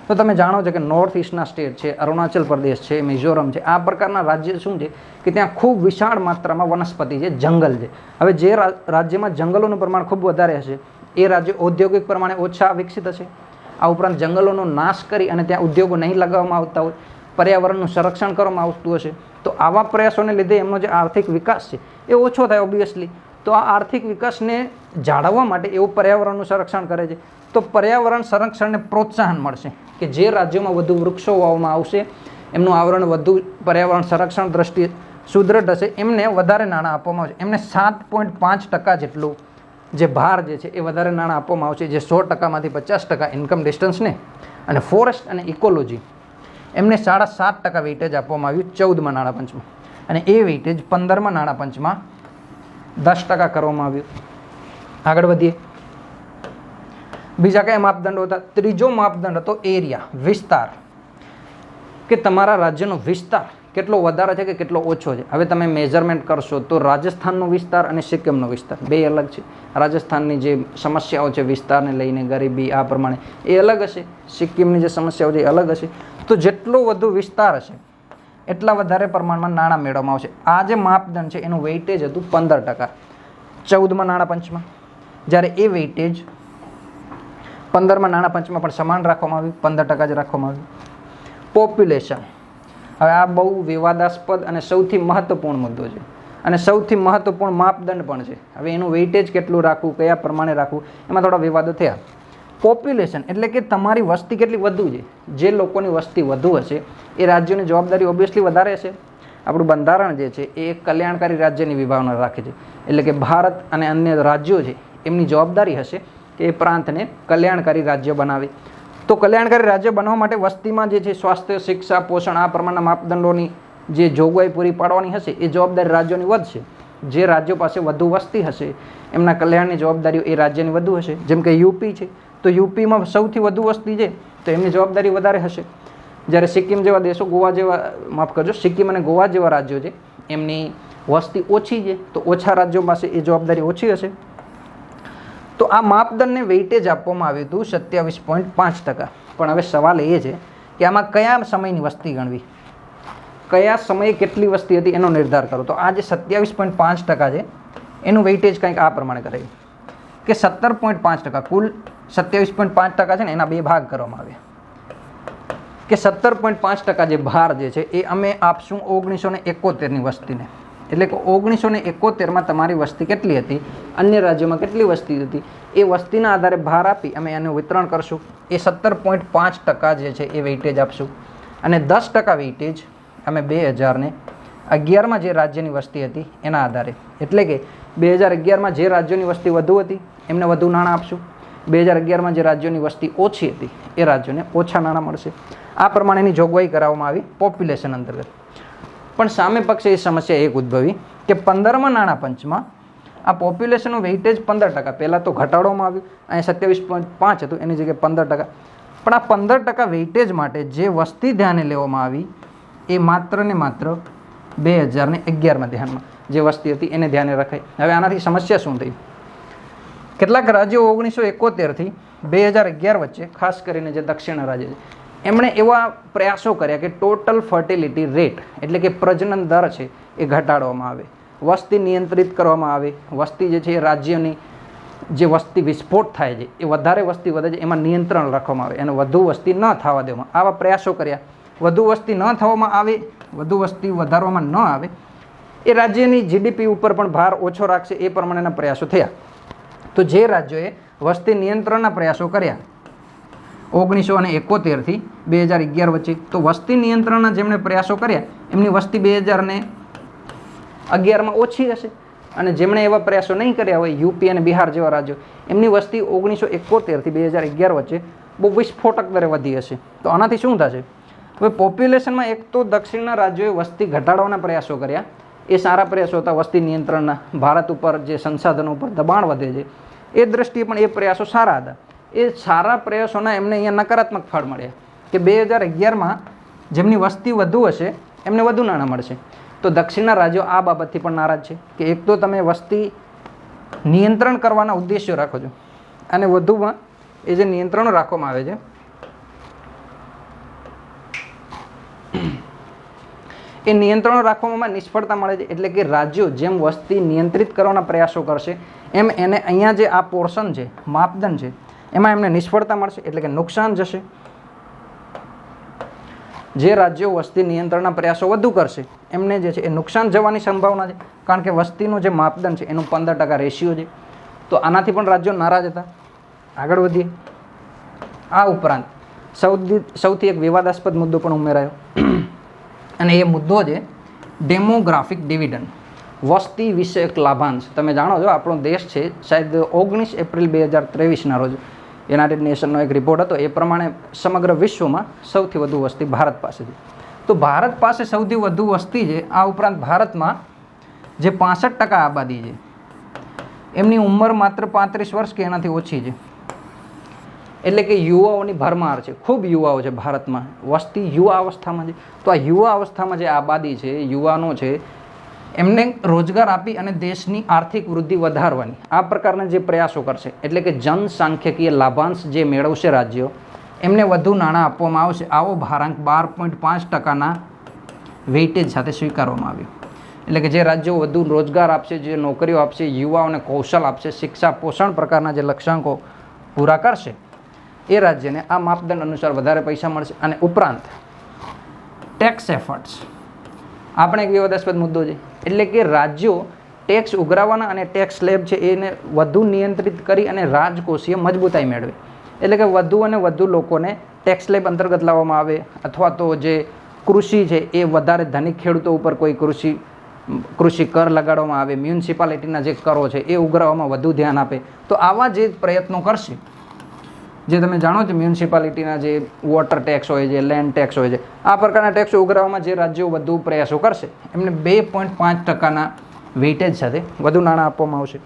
Speaker 1: તો તમે જાણો છો કે નોર્થ ઇસ્ટના સ્ટેટ છે, અરુણાચલ પ્રદેશ છે, મિઝોરમ છે, આ પ્રકારના રાજ્ય શું છે કે ત્યાં ખૂબ વિશાળ માત્રામાં વનસ્પતિ છે, જંગલ છે. હવે જે રાજ્યમાં જંગલોનું પ્રમાણ ખૂબ વધારે હશે એ રાજ્ય ઔદ્યોગિક પ્રમાણે ઓછા વિકસિત હશે. આ ઉપરાંત જંગલોનો નાશ કરી અને ત્યાં ઉદ્યોગો નહીં લગાવવામાં આવતા હોય, પર્યાવરણનું સંરક્ષણ કરવામાં આવતું હશે તો આવા પ્રયાસોને લીધે એમનો જે આર્થિક વિકાસ છે એ ઓછો થાય ઓબ્વિયસલી. તો આ આર્થિક વિકાસને જાળવવા માટે એવું પર્યાવરણનું સંરક્ષણ કરે છે. તો પર્યાવરણ સંરક્ષણને પ્રોત્સાહન મળશે કે જે રાજ્યોમાં વધુ વૃક્ષો વાવવામાં આવશે, એમનું આવરણ વધુ પર્યાવરણ સંરક્ષણ દ્રષ્ટિએ સુદૃઢ હશે, એમને વધારે નાણાં આપવામાં આવશે. એમને 7.5% જેટલું જે ભાર જે છે એ વધારે નાણાં આપવામાં આવશે, જે 100%માંથી 50% ઇન્કમ ડિસ્ટન્સને અને ફોરેસ્ટ અને ઇકોલોજી એમને 7.5% વેઇટેજ આપવામાં આવ્યું 14મા નાણાં પંચમાં. અને એ વેઇટેજ 15મા નાણાં પંચમાં 10% કરવામાં આવ્યું. આગળ વધીએ. બીજા કયા માપદંડો હતા? ત્રીજો માપદંડ હતો એરિયા, વિસ્તાર, કે તમારા રાજ્યનો વિસ્તાર કેટલો વધારે છે કે કેટલો ઓછો છે. હવે તમે મેઝરમેન્ટ કરશો તો રાજસ્થાનનો વિસ્તાર અને સિક્કિમનો વિસ્તાર બે અલગ છે. રાજસ્થાનની જે સમસ્યાઓ છે વિસ્તારને લઈને, ગરીબી, આ પ્રમાણે એ અલગ હશે. સિક્કિમની જે સમસ્યાઓ છે એ અલગ હશે. તો જેટલો વધુ વિસ્તાર હશે એટલા વધારે પ્રમાણમાં નાણાં મેળવવામાં આવશે. આ જે માપદંડ છે એનું વેઇટેજ હતું 15% 14મા નાણાં પંચમાં, જ્યારે એ વેઇટેજ 15મા નાણાં પંચમાં પણ સમાન રાખવામાં આવ્યું, 15% જ રાખવામાં આવ્યું. પોપ્યુલેશન. હવે આ બહુ વિવાદાસ્પદ અને સૌથી મહત્વપૂર્ણ મુદ્દો છે અને સૌથી મહત્વપૂર્ણ માપદંડ પણ છે. હવે એનું વેઇટેજ કેટલું રાખવું, કયા પ્રમાણે રાખવું, એમાં થોડા વિવાદો થયા. પોપ્યુલેશન એટલે કે તમારી વસ્તી કેટલી વધુ છે. જે લોકોની વસ્તી વધુ હશે એ રાજ્યોની જવાબદારી ઓબ્વિયસલી વધારે હશે. આપણું બંધારણ જે છે એ એક કલ્યાણકારી રાજ્યની વિભાવના રાખે છે. એટલે કે ભારત અને અન્ય રાજ્યો છે એમની જવાબદારી હશે કે એ પ્રાંતને કલ્યાણકારી રાજ્ય બનાવે. તો કલ્યાણકારી રાજ્ય બનવા માટે વસ્તીમાં જે છે સ્વાસ્થ્ય, શિક્ષા, પોષણ, આ પ્રમાણના માપદંડોની જે જોગવાઈ પૂરી પાડવાની હશે એ જવાબદારી રાજ્યોની વધશે. જે રાજ્યો પાસે વધુ વસ્તી હશે એમના કલ્યાણની જવાબદારીઓ એ રાજ્યની વધુ હશે. જેમ કે યુપી છે તો યુપીમાં સૌથી વધુ વસ્તી છે તો એમની જવાબદારી વધારે હશે. જ્યારે સિક્કિમ જેવા દેશો, ગોવા જેવા, માફ કરજો, સિક્કિમ અને ગોવા જેવા રાજ્યો છે એમની વસ્તી ઓછી છે તો ઓછા રાજ્યો પાસે એ જવાબદારી ઓછી હશે. તો આ માપદંડને વેઇટેજ આપવામાં આવ્યું હતું 27.5%. પણ હવે સવાલ એ છે કે આમાં કયા સમયની વસ્તી ગણવી, કયા સમયે કેટલી વસ્તી હતી એનો નિર્ધાર કરો. તો આ જે 27.5% છે એનું વેઇટેજ કંઈક આ પ્રમાણે કરાયું કે 17.5%, કુલ 27.5% છે ને એના 2 ભાગ કરવામાં આવે કે 17.5% જે ભાર જે છે એ અમે આપશું 1971ની વસ્તીને. એટલે કે 1971માં તમારી વસ્તી કેટલી હતી, અન્ય રાજ્યોમાં કેટલી વસ્તી હતી, એ વસ્તીના આધારે ભાર આપી અમે એનું વિતરણ કરશું. એ 17.5% જે છે એ વેઇટેજ આપશું. અને 10% વેઇટેજ અમે 2011માં જે રાજ્યની વસ્તી હતી એના આધારે, એટલે કે 2011માં જે રાજ્યોની વસ્તી વધુ હતી એમને વધુ નાણાં આપશું, 2011માં જે રાજ્યોની વસ્તી ઓછી હતી એ રાજ્યોને ઓછા નાણાં મળશે. આ પ્રમાણેની જોગવાઈ કરાવવામાં આવી પોપ્યુલેશન અંતર્ગત. પણ સામે પક્ષે એ સમસ્યા એક ઉદ્ભવી કે 15મા નાણાં પંચમાં આ પોપ્યુલેશનનું વેઇટેજ 15%, પહેલાં તો ઘટાડવામાં આવ્યું, અહીં 27.5 હતું એની જગ્યાએ 15%. પણ આ 15% વેઇટેજ માટે જે વસ્તી ધ્યાને લેવામાં આવી એ માત્ર ને માત્ર 2011માં ધ્યાનમાં જે વસ્તી હતી એને ધ્યાને રખાય. હવે આનાથી સમસ્યા શું થઈ? કેટલાક રાજ્યો 1971થી 2011 વચ્ચે, ખાસ કરીને જે દક્ષિણ રાજ્ય છે, એમણે એવા પ્રયાસો કર્યા કે ટોટલ ફર્ટિલિટી રેટ એટલે કે પ્રજનન દર છે એ ઘટાડવામાં આવે, વસ્તી નિયંત્રિત કરવામાં આવે, વસ્તી જે છે એ રાજ્યની જે વસ્તી વિસ્ફોટ થાય છે એ વધારે વસ્તી વધે છે એમાં નિયંત્રણ રાખવામાં આવે અને વધુ વસ્તી ન થવા દેવામાં. આવા પ્રયાસો કર્યા. વધુ વસ્તી ન થવામાં આવે, વધુ વસ્તી વધારવામાં ન આવે, એ રાજ્યની જીડીપી ઉપર પણ ભાર ઓછો રાખશે એ પ્રમાણેના પ્રયાસો થયા. તો જે રાજ્યોએ વસ્તી નિયંત્રણના પ્રયાસો કર્યા 1971થી 2011 વચ્ચે, તો વસ્તી નિયંત્રણના જેમણે પ્રયાસો કર્યા એમની વસ્તી 2011માં ઓછી હશે. અને જેમણે એવા પ્રયાસો નહીં કર્યા હોય, યુપી અને બિહાર જેવા રાજ્યો, એમની વસ્તી 1971થી 2011 વચ્ચે બહુ વિસ્ફોટક દરે વધી હશે. તો આનાથી શું થશે? હવે પોપ્યુલેશનમાં એક તો દક્ષિણના રાજ્યોએ વસ્તી ઘટાડવાના પ્રયાસો કર્યા, એ સારા પ્રયાસો હતા વસ્તી નિયંત્રણના. ભારત ઉપર જે સંસાધનો ઉપર દબાણ વધે છે એ દૃષ્ટિએ પણ એ પ્રયાસો સારા હતા. એ સારા પ્રયાસોના એમને અહીંયા નકારાત્મક ફળ મળ્યા કે 2011માં જેમની વસ્તી વધુ હશે એમને વધુ નાણાં મળશે. તો દક્ષિણના રાજ્યો આ બાબતથી પણ નારાજ છે કે એક તો તમે વસ્તી નિયંત્રણ કરવાના ઉદ્દેશ્યો રાખો છો અને વધુમાં એ જે નિયંત્રણો રાખવામાં આવે છે એ નિયંત્રણો રાખવામાં નિષ્ફળતા મળે છે. એટલે કે રાજ્યો જેમ વસ્તી નિયંત્રિત કરવાના પ્રયાસો કરશે એમ એને અહીંયા જે આ પોર્શન છે, માપદંડ છે, એમાં એમને નિષ્ફળતા મળશે, એટલે કે નુકસાન જશે. જે રાજ્યો વસ્તી નિયંત્રણના પ્રયાસો વધુ કરશે એમને જે છે એ નુકસાન જવાની સંભાવના છે, કારણ કે વસ્તીનો જે માપદંડ છે એનું 15% રેશિયો છે. તો આનાથી પણ રાજ્યો નારાજ હતા. આગળ વધીએ. આ ઉપરાંત સૌથી એક વિવાદાસ્પદ મુદ્દો પણ ઉમેરાયો અને એ મુદ્દો છે ડેમોગ્રાફિક ડિવિડન્ડ, વસ્તી વિષયક લાભાંશ. તમે જાણો છો આપણો દેશ છે શાયદ 19 એપ્રિલ 2023ના રોજ યુનાઇટેડ નેશનનો એક રિપોર્ટ હતો, એ પ્રમાણે સમગ્ર વિશ્વમાં સૌથી વધુ વસ્તી ભારત પાસે છે. તો ભારત પાસે સૌથી વધુ વસ્તી છે. આ ઉપરાંત ભારતમાં જે 65% આબાદી છે એમની ઉંમર માત્ર 35 વર્ષ કે એનાથી ઓછી છે. એટલે કે યુવાઓની ભરમાર છે, ખૂબ યુવાઓ છે ભારતમાં, વસ્તી યુવા અવસ્થામાં છે. તો આ યુવા અવસ્થામાં જે આબાદી છે, યુવાનો છે, એમને રોજગાર આપી અને દેશની આર્થિક વૃદ્ધિ વધારવાની આ પ્રકારના જે પ્રયાસો કરશે, એટલે કે જનસાંખ્યકીય લાભાંશ જે મેળવશે રાજ્યો એમને વધુ નાણાં આપવામાં આવશે. આવો ભારાંક 12.5%ના વેઇટેજ સાથે સ્વીકારવામાં આવ્યો. એટલે કે જે રાજ્યો વધુ રોજગાર આપશે, જે નોકરીઓ આપશે, યુવાઓને કૌશલ આપશે, શિક્ષા પોષણ પ્રકારના જે લક્ષ્યાંકો પૂરા કરશે એ રાજ્યને આ માપદંડ અનુસાર વધારે પૈસા મળશે. અને ઉપરાંત ટેક્સ એફર્ટ્સ આ પણ એક વિવાદાસ્પદ મુદ્દો છે. એટલે કે રાજ્યો ટેક્સ ઉઘરાવવાના અને ટેક્સ સ્લેબ છે એને વધુ નિયંત્રિત કરી અને રાજકોષીય મજબૂતાઈ મેળવે. એટલે કે વધુ અને વધુ લોકોને ટેક્સ સ્લેબ અંતર્ગત લાવવામાં આવે, અથવા તો જે કૃષિ છે એ વધારે ધનિક ખેડૂતો ઉપર કોઈ કૃષિ કર લગાડવામાં આવે, મ્યુનિસિપાલિટીના જે કરો છે એ ઉઘરાવવામાં વધુ ધ્યાન આપે. તો આવા જે પ્રયત્નો કરશે, જે તમે જાણો છો મ્યુનિસિપાલિટીના જે વોટર ટેક્સ હોય છે, લેન્ડ ટેક્સ હોય છે, આ પ્રકારના ટેક્સો ઉઘરાવવામાં જે રાજ્યો વધુ પ્રયાસો કરશે એમને 2.5%ના વેઇટેજ સાથે વધુ નાણાં આપવામાં આવશે.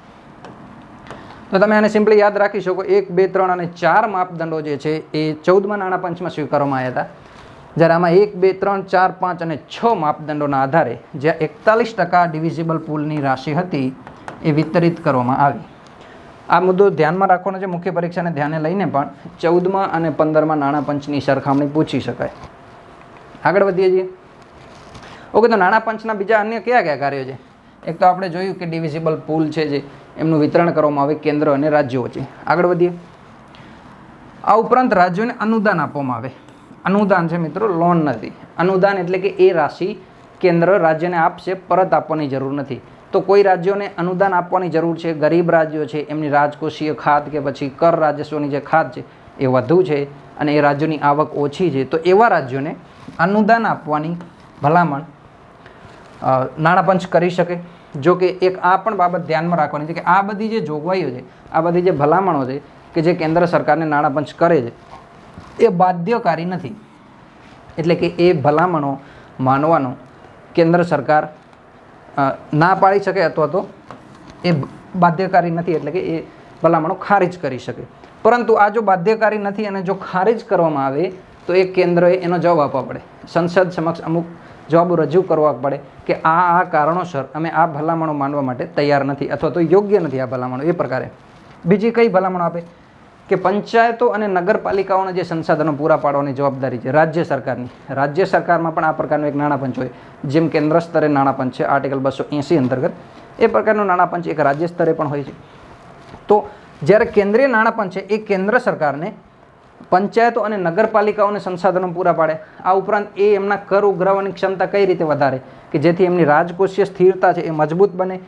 Speaker 1: તો તમે આને સિમ્પલી યાદ રાખી શકો. 1, 2, 3 અને 4 માપદંડો જે છે એ 14મા નાણાં પંચમાં સ્વીકારવામાં આવ્યા હતા. જ્યારે આમાં 1, 2, 3, 4, 5 અને 6 માપદંડોના આધારે જ્યાં 41% ડિવિઝિબલ પૂલની રાશિ હતી એ વિતરિત કરવામાં આવી. આ મુદ્દો ધ્યાનમાં રાખવાનો છે. મુખ્ય પરીક્ષાને ધ્યાને લઈને પણ 14મા અને 15મા નાણાં પંચની સરખામણી પૂછી શકાય. આગળ વધીએ છીએ. ઓકે, તો નાણાં પંચના બીજા અન્ય કયા કયા કાર્યો છે? એક તો આપણે જોયું કે ડિવિઝિબલ પૂલ છે જે એમનું વિતરણ કરવામાં આવે કેન્દ્ર અને રાજ્યો વચ્ચે. આગળ વધીએ. આ ઉપરાંત રાજ્યોને અનુદાન આપવામાં આવે. અનુદાન છે મિત્રો, લોન નથી. અનુદાન એટલે કે એ રાશિ કેન્દ્ર રાજ્યને આપશે, પરત આપવાની જરૂર નથી. તો કોઈ રાજ્યોને અનુદાન આપવાની જરૂર છે, ગરીબ રાજ્યો છે, એમની રાજકોષીય ખાત કે પછી કર રાજસ્વની જે ખાત છે એ વધુ છે અને એ રાજ્યોની આવક ઓછી છે, તો એવા રાજ્યોને અનુદાન આપવાની ભલામણ નાણાં પંચ કરી શકે. જો કે એક આ પણ બાબત ધ્યાનમાં રાખવાની છે કે આ બધી જે જોગવાઈઓ છે, આ બધી જે ભલામણો છે કે જે કેન્દ્ર સરકારને નાણાં પંચ કરે છે એ બાધ્યકારી નથી. એટલે કે એ ભલામણો માનવાનો કેન્દ્ર સરકાર ના પાડી શકે અથવા તો એ બાધ્યકારી નથી, એટલે કે એ ભલામણો ખારિજ કરી શકે. પરંતુ આ જો બાધ્યકારી નથી અને જો ખારિજ કરવામાં આવે તો એ કેન્દ્રએ એનો જવાબ આપવા પડે. સંસદ સમક્ષ અમુક જવાબો રજૂ કરવા પડે કે આ કારણોસર અમે આ ભલામણો માનવા માટે તૈયાર નથી અથવા તો યોગ્ય નથી આ ભલામણો. એ પ્રકારે બીજી કઈ ભલામણો આપે કે પંચાયતો અને નગરપાલિકાઓને જે સંસાધનો પૂરા પાડવાની જવાબદારી છે રાજ્ય સરકારની. રાજ્ય સરકારમાં પણ આ પ્રકારનું એક નાણાં પંચ હોય, જેમ કેન્દ્ર સ્તરે નાણાં પંચ છે આર્ટિકલ 280 અંતર્ગત. એ પ્રકારનું નાણાં પંચ એક રાજ્ય સ્તરે પણ હોય છે. તો જ્યારે કેન્દ્રીય નાણાં પંચ છે એ કેન્દ્ર સરકારને પંચાયતો અને નગરપાલિકાઓને સંસાધનો પૂરા પાડે. આ ઉપરાંત એ એમના કર ઉઘરાવવાની ક્ષમતા કઈ રીતે વધારે કે જેથી એમની રાજકોષીય સ્થિરતા છે એ મજબૂત બને,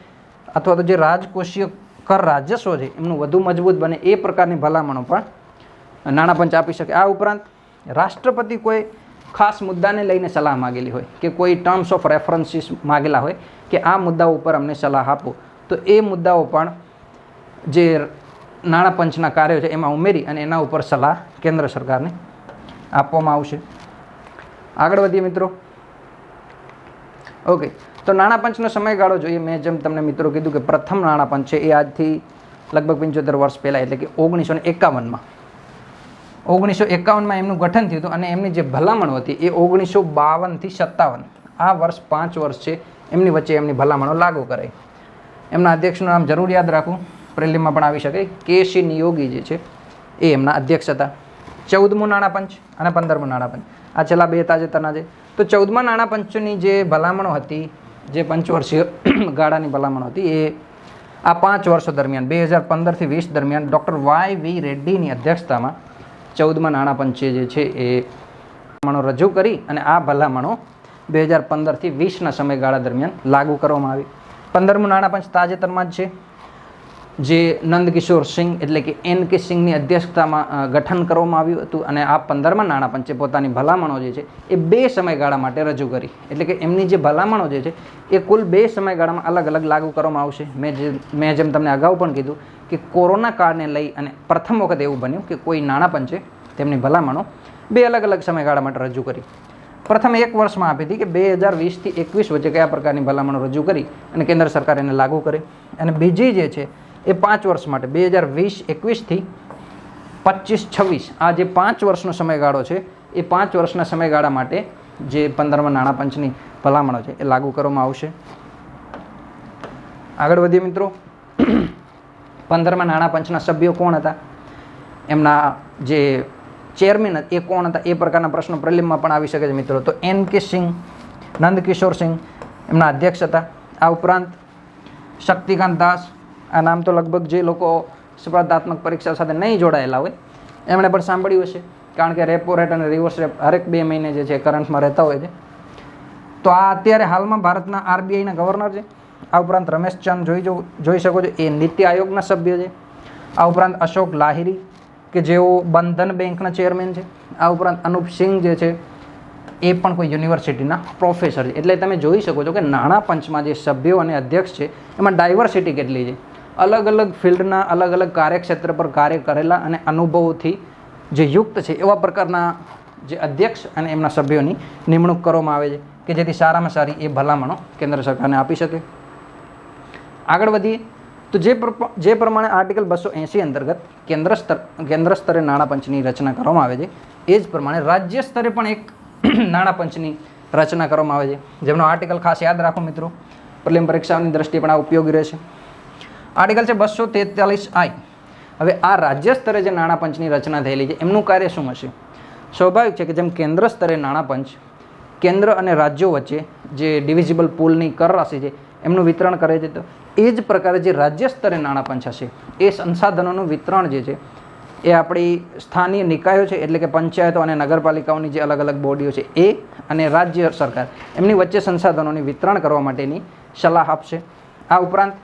Speaker 1: અથવા તો જે રાજકોષીય કર રાજસ્વ છે એમનું વધુ મજબૂત બને, એ પ્રકારની ભલામણો પણ નાણાં પંચ આપી શકે. આ ઉપરાંત રાષ્ટ્રપતિ કોઈ ખાસ મુદ્દાને લઈને સલાહ માગેલી હોય કે કોઈ ટર્મ્સ ઓફ રેફરન્સીસ માગેલા હોય કે આ મુદ્દાઓ ઉપર અમને સલાહ આપો, તો એ મુદ્દાઓ પણ જે નાણાં પંચના કાર્યો છે એમાં ઉમેરી અને એના ઉપર સલાહ કેન્દ્ર સરકારને આપવામાં આવશે. આગળ વધીએ મિત્રો. ઓકે, તો નાણાં પંચનો સમયગાળો જોઈએ. મેં જેમ તમને મિત્રો કીધું કે પ્રથમ નાણાં પંચ છે એ આજથી લગભગ 75 વર્ષ પહેલાં એટલે કે 1951માં 1951માં એમનું ગઠન થયું હતું અને એમની જે ભલામણો હતી એ 1952 થી 57 આ વર્ષ 5 વર્ષ છે એમની વચ્ચે એમની ભલામણો લાગુ કરાઈ. એમના અધ્યક્ષનું નામ જરૂર યાદ રાખવું, પ્રિલિમમાં પણ આવી શકે. કે.સી. નિયોગી જે છે એ એમના અધ્યક્ષ હતા. 14મું નાણાં પંચ અને 15મું નાણાં પંચ આ છેલ્લા બે તાજેતરના છે. તો 14મા નાણાં પંચની જે ભલામણો હતી, જે પંચવર્ષીય ગાળાની ભલામણો હતી, એ આ 5 વર્ષો દરમિયાન 2015 થી 20 દરમિયાન ડૉક્ટર Y.V. રેડ્ડીની અધ્યક્ષતામાં 14મા નાણાં પંચે જે છે એ ભલામણો રજૂ કરી અને આ ભલામણો 2015 થી 20ના સમયગાળા દરમિયાન લાગુ કરવામાં આવી. 15મું નાણાં પંચ તાજેતરમાં જ છે, જે નંદકિશોર સિંઘ એટલે કે N.K. સિંઘની અધ્યક્ષતામાં ગઠન કરવામાં આવ્યું હતું. અને આ 15મા નાણાં પંચે પોતાની ભલામણો જે છે એ 2 સમયગાળા માટે રજૂ કરી. એટલે કે એમની જે ભલામણો જે છે એ કુલ 2 સમયગાળામાં અલગ અલગ લાગુ કરવામાં આવશે. મેં જેમ તમને અગાઉ પણ કીધું કે કોરોના કાળને લઈ અને પ્રથમ વખત એવું બન્યું કે કોઈ નાણાં પંચે તેમની ભલામણો 2 અલગ અલગ સમયગાળા માટે રજૂ કરી. પ્રથમ 1 વર્ષમાં આપી હતી કે 2020 થી 21 વચ્ચે કયા પ્રકારની ભલામણો રજૂ કરી અને કેન્દ્ર સરકાર એને લાગુ કરે. અને બીજી જે છે એ 5 વર્ષ માટે 2020-21 થી 25-26 આ જે 5 વર્ષનો સમયગાળો છે એ 5 વર્ષના સમયગાળા માટે જે 15મા નાણાં પંચની ભલામણો છે એ લાગુ કરવામાં આવશે. આગળ વધીએ મિત્રો. 15મા નાણાં પંચના સભ્યો કોણ હતા, એમના જે ચેરમેન એ કોણ હતા, એ પ્રકારના પ્રશ્નો પ્રિલિમમાં પણ આવી શકે છે મિત્રો. તો N.K. સિંઘ, નંદકિશોર સિંઘ એમના અધ્યક્ષ હતા. આ ઉપરાંત શક્તિકાંત દાસ, આ નામ તો લગભગ જે લોકો સ્પર્ધાત્મક પરીક્ષા સાથે નહીં જોડાયેલા હોય એમણે પણ સાંભળ્યું હશે, કારણ કે રેપો રેટ અને રિવર્સ રેપ હરેક 2 મહિને જે છે કરંટમાં રહેતા હોય છે. તો આ અત્યારે હાલમાં ભારતના RBIના ગવર્નર છે. આ ઉપરાંત રમેશ ચંદ જોઈ શકો છો, એ નીતિ આયોગના સભ્ય છે. આ ઉપરાંત અશોક લાહિરી કે જેઓ બંધન બેંકના ચેરમેન છે. આ ઉપરાંત અનુપ સિંઘ જે છે એ પણ કોઈ યુનિવર્સિટીના પ્રોફેસર છે. એટલે તમે જોઈ શકો છો કે નાણાં પંચમાં જે સભ્યો અને અધ્યક્ષ છે એમાં ડાયવર્સિટી કેટલી છે. અલગ અલગ ફિલ્ડના અલગ અલગ કાર્યક્ષેત્ર પર કાર્ય કરેલા અને અનુભવોથી જે યુક્ત છે એવા પ્રકારના જે અધ્યક્ષ અને એમના સભ્યોની નિમણૂક કરવામાં આવે છે કે જેથી સારામાં સારી એ ભલામણો કેન્દ્ર સરકારને આપી શકે. આગળ વધીએ તો જે પ્રમાણે આર્ટિકલ 280 અંતર્ગત કેન્દ્ર સ્તરે નાણાં પંચની રચના કરવામાં આવે છે એ જ પ્રમાણે રાજ્ય સ્તરે પણ એક નાણાં પંચની રચના કરવામાં આવે છે, જેમનો આર્ટિકલ ખાસ યાદ રાખો મિત્રો, પ્રિલિમ પરીક્ષાની દ્રષ્ટિએ પણ આ ઉપયોગી રહેશે. આર્ટિકલ છે 243I. હવે આ રાજ્ય સ્તરે જે નાણાં પંચની રચના થયેલી છે એમનું કાર્ય શું હશે? સ્વાભાવિક છે કે જેમ કેન્દ્ર સ્તરે નાણાં પંચ કેન્દ્ર અને રાજ્યો વચ્ચે જે ડિવિઝિબલ પૂલની કર રાશિ છે એમનું વિતરણ કરે છે, તો એ જ પ્રકારે જે રાજ્ય સ્તરે નાણાં પંચ હશે એ સંસાધનોનું વિતરણ જે છે એ આપણી સ્થાનીય નિકાયો છે, એટલે કે પંચાયતો અને નગરપાલિકાઓની જે અલગ અલગ બોડીઓ છે એ અને રાજ્ય સરકાર એમની વચ્ચે સંસાધનોની વિતરણ કરવા માટેની સલાહ આપશે. આ ઉપરાંત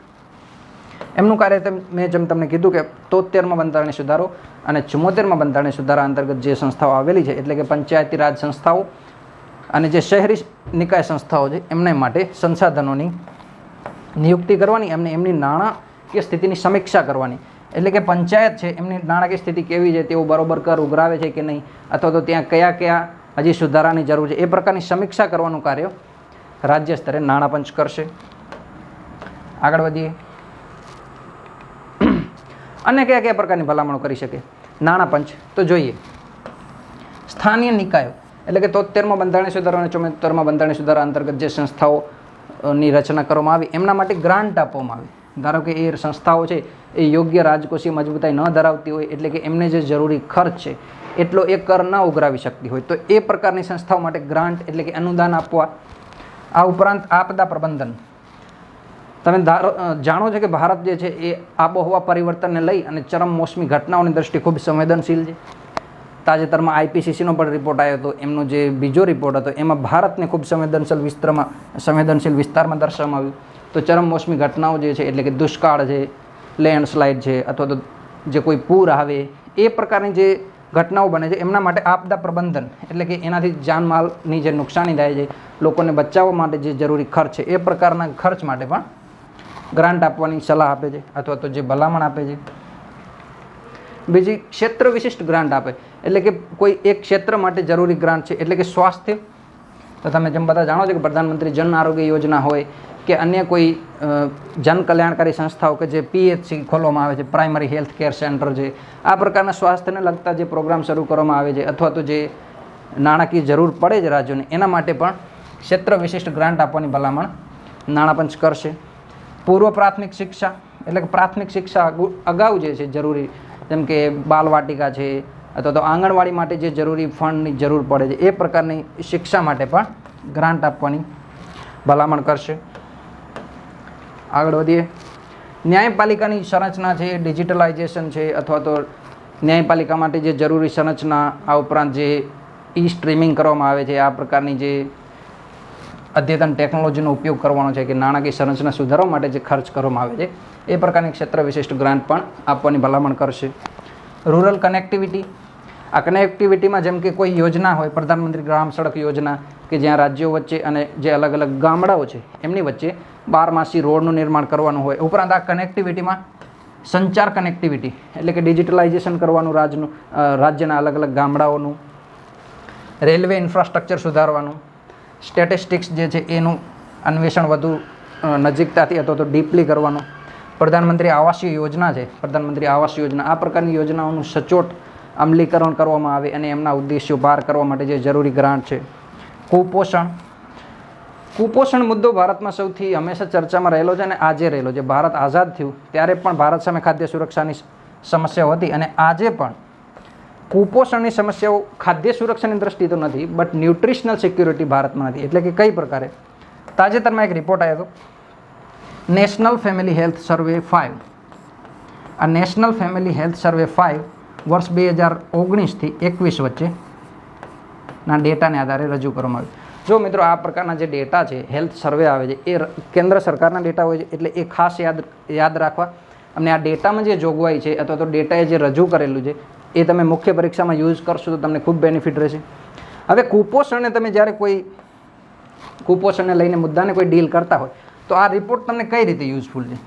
Speaker 1: એમનું કાર્ય મેં જેમ તમને કીધું કે 73માં બંધારણીય સુધારો અને 74માં બંધારણીય સુધારા અંતર્ગત જે સંસ્થાઓ આવેલી છે, એટલે કે પંચાયતી રાજ સંસ્થાઓ અને જે શહેરી નિકાય સંસ્થાઓ છે એમને માટે સંસાધનોની નિયુક્તિ કરવાની, એમની નાણાકીય સ્થિતિની સમીક્ષા કરવાની, એટલે કે પંચાયત છે એમની નાણાકીય સ્થિતિ કેવી છે, તેઓ બરોબર કર ઉઘરાવે છે કે નહીં, અથવા તો ત્યાં કયા કયા હજી સુધારાની જરૂર છે, એ પ્રકારની સમીક્ષા કરવાનું કાર્ય રાજ્ય સ્તરે નાણાં પંચ કરશે. આગળ વધીએ. અને કયા કયા પ્રકારની ભલામણો કરી શકે નાણાં પંચ? તો જોઈએ સ્થાનીય નિકાયો, એટલે કે 73માં બંધારણીય સુધારો અને 74માં બંધારણીય સુધારા અંતર્ગત જે સંસ્થાઓની રચના કરવામાં આવી એમના માટે ગ્રાન્ટ આપવામાં આવે. ધારો કે એ સંસ્થાઓ છે એ યોગ્ય રાજકોષીય મજબૂતાઈ ન ધરાવતી હોય, એટલે કે એમને જે જરૂરી ખર્ચ છે એટલો એ કર ન ઉઘરાવી શકતી હોય, તો એ પ્રકારની સંસ્થાઓ માટે ગ્રાન્ટ એટલે કે અનુદાન આપવા. આ ઉપરાંત આપદા પ્રબંધન. તમે જાણો છો કે ભારત જે છે એ આબોહવા પરિવર્તનને લઈ અને ચરમમોસમી ઘટનાઓની દ્રષ્ટિએ ખૂબ સંવેદનશીલ છે. તાજેતરમાં IPCCનો પણ રિપોર્ટ આવ્યો હતો, એમનો જે બીજો રિપોર્ટ હતો એમાં ભારતને ખૂબ સંવેદનશીલ વિસ્તારમાં દર્શાવવામાં આવ્યું. તો ચરમમોસમી ઘટનાઓ જે છે એટલે કે દુષ્કાળ છે, લેન્ડસ્લાઇડ છે, અથવા તો જે કોઈ પૂર આવે એ પ્રકારની જે ઘટનાઓ બને છે એમના માટે આપદા પ્રબંધન, એટલે કે એનાથી જાનમાલની જે નુકસાની થાય છે, લોકોને બચાવવા માટે જે જરૂરી ખર્ચ છે એ પ્રકારના ખર્ચ માટે પણ ગ્રાન્ટ આપવાની સલાહ આપે છે અથવા તો જે ભલામણ આપે છે. બીજી ક્ષેત્ર વિશિષ્ટ ગ્રાન્ટ આપે, એટલે કે કોઈ એક ક્ષેત્ર માટે જરૂરી ગ્રાન્ટ છે, એટલે કે સ્વાસ્થ્ય. તો તમે જેમ બધા જાણો છો કે પ્રધાનમંત્રી જન આરોગ્ય યોજના હોય કે અન્ય કોઈ જન કલ્યાણકારી સંસ્થાઓ કે જે PHC ખોલવામાં આવે છે, પ્રાઇમરી હેલ્થ કેર સેન્ટર છે, આ પ્રકારના સ્વાસ્થ્યને લગતા જે પ્રોગ્રામ શરૂ કરવામાં આવે છે અથવા તો જે નાણાકીય જરૂર પડે છે રાજ્યોને, એના માટે પણ ક્ષેત્ર વિશિષ્ટ ગ્રાન્ટ આપવાની ભલામણ નાણાં પંચ કરશે. પૂર્વ પ્રાથમિક શિક્ષા, એટલે કે પ્રાથમિક શિક્ષા અગાઉ જે છે જરૂરી, જેમ કે બાલવાટિકા છે અથવા તો આંગણવાડી માટે જે જરૂરી ફંડની જરૂર પડે છે એ પ્રકારની શિક્ષા માટે પણ ગ્રાન્ટ આપવાની ભલામણ કરશે. આગળ વધીએ. ન્યાયપાલિકાની સંરચના છે, ડિજિટલાઇઝેશન છે અથવા તો ન્યાયપાલિકા માટે જે જરૂરી સંરચના, આ ઉપરાંત જે સ્ટ્રીમિંગ કરવામાં આવે છે, આ પ્રકારની જે અદ્યતન ટેકનોલોજીનો ઉપયોગ કરવાનો છે કે નાણાકીય સંરચના સુધારવા માટે જે ખર્ચ કરવામાં આવે છે એ પ્રકારની ક્ષેત્ર વિશિષ્ટ ગ્રાન્ટ પણ આપવાની ભલામણ કરશે. Rural connectivity. આ કનેક્ટિવિટીમાં જેમ કે કોઈ યોજના હોય, પ્રધાનમંત્રી ગ્રામ સડક યોજના, કે જ્યાં રાજ્યો વચ્ચે અને જે અલગ અલગ ગામડાઓ છે એમની વચ્ચે બારમાસી રોડનું નિર્માણ કરવાનું હોય. ઉપરાંત આ કનેક્ટિવિટીમાં સંચાર કનેક્ટિવિટી, એટલે કે ડિજિટલાઇઝેશન કરવાનું રાજ્યના અલગ અલગ ગામડાઓનું, રેલવે ઇન્ફ્રાસ્ટ્રક્ચર સુધારવાનું, સ્ટેટિસ્ટિક્સ જે છે એનું અન્વેષણ વધુ નજીકતાથી અથવા તો ડીપલી કરવાનું, પ્રધાનમંત્રી આવાસ યોજના છે, પ્રધાનમંત્રી આવાસ યોજના, આ પ્રકારની યોજનાઓનું સચોટ અમલીકરણ કરવામાં આવે અને એમના ઉદ્દેશ્યો પાર કરવા માટે જે જરૂરી ગ્રાન્ટ છે. કુપોષણ મુદ્દો ભારતમાં સૌથી હંમેશા ચર્ચામાં રહેલો છે અને આજે રહેલો છે. ભારત આઝાદ થયું ત્યારે પણ ભારત સામે ખાદ્ય સુરક્ષાની સમસ્યાઓ હતી અને આજે પણ કુપોષણની સમસ્યાઓ ખાદ્ય સુરક્ષાની દ્રષ્ટિએ તો નથી, બટ ન્યુટ્રિશનલ સિક્યુરિટી ભારતમાં નથી. એટલે કે કઈ પ્રકારે? તાજેતરમાં એક રિપોર્ટ આવ્યો હતો, નેશનલ ફેમિલી હેલ્થ સર્વે 5. આ નેશનલ ફેમિલી હેલ્થ સર્વે 5 વર્ષ 2019થી 21 વચ્ચેના ડેટાને આધારે રજૂ કરવામાં આવ્યું. જો મિત્રો આ પ્રકારના જે ડેટા છે, હેલ્થ સર્વે આવે છે, એ કેન્દ્ર સરકારના ડેટા હોય છે, એટલે એ ખાસ યાદ રાખવા. અને આ ડેટામાં જે જોગવાઈ છે અથવા તો ડેટાએ જે રજૂ કરેલું છે એ તમે મુખ્ય પરીક્ષામાં યુઝ કરશો તો તમને ખૂબ બેનિફિટ રહેશે. હવે કુપોષણને તમે જ્યારે કોઈ કુપોષણને લઈને મુદ્દાને કોઈ ડીલ કરતા હોય તો આ રિપોર્ટ તમને કઈ રીતે યુઝફુલ છે?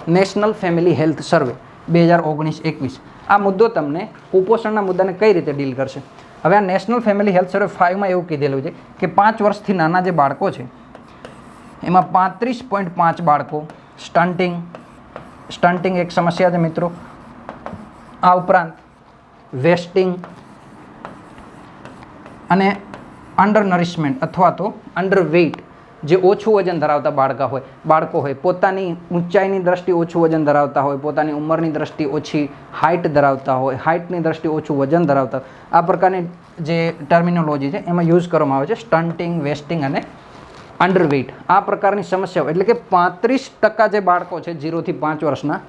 Speaker 1: નેશનલ ફેમિલી હેલ્થ સર્વે 2019-21 આ મુદ્દો તમને કુપોષણના મુદ્દાને કઈ રીતે ડીલ કરશે? હવે આ નેશનલ ફેમિલી હેલ્થ સર્વે 5માં એવું કીધેલું છે કે 5 વર્ષથી નાના જે બાળકો છે એમાં 35.5 બાળકો સ્ટન્ટિંગ એક સમસ્યા છે મિત્રો. આ ઉપરાંત વેસ્ટિંગ અને અંડર નરિશમેન્ટ અથવા તો અંડર વેઇટ, જે ઓછું વજન ધરાવતા બાળકો હોય, પોતાની ઊંચાઈની દ્રષ્ટિએ ઓછું વજન ધરાવતા હોય, પોતાની ઉંમરની દ્રષ્ટિએ ઓછી હાઇટ ધરાવતા હોય, હાઇટની દ્રષ્ટિએ ઓછું વજન ધરાવતા, આ પ્રકારની જે ટર્મિનોલોજી છે એમાં યુઝ કરવામાં આવે છે સ્ટન્ટિંગ, વેસ્ટિંગ અને અંડરવેઇટ. આ પ્રકારની સમસ્યાઓ એટલે કે 35% જે બાળકો છે 0 થી 5 વર્ષના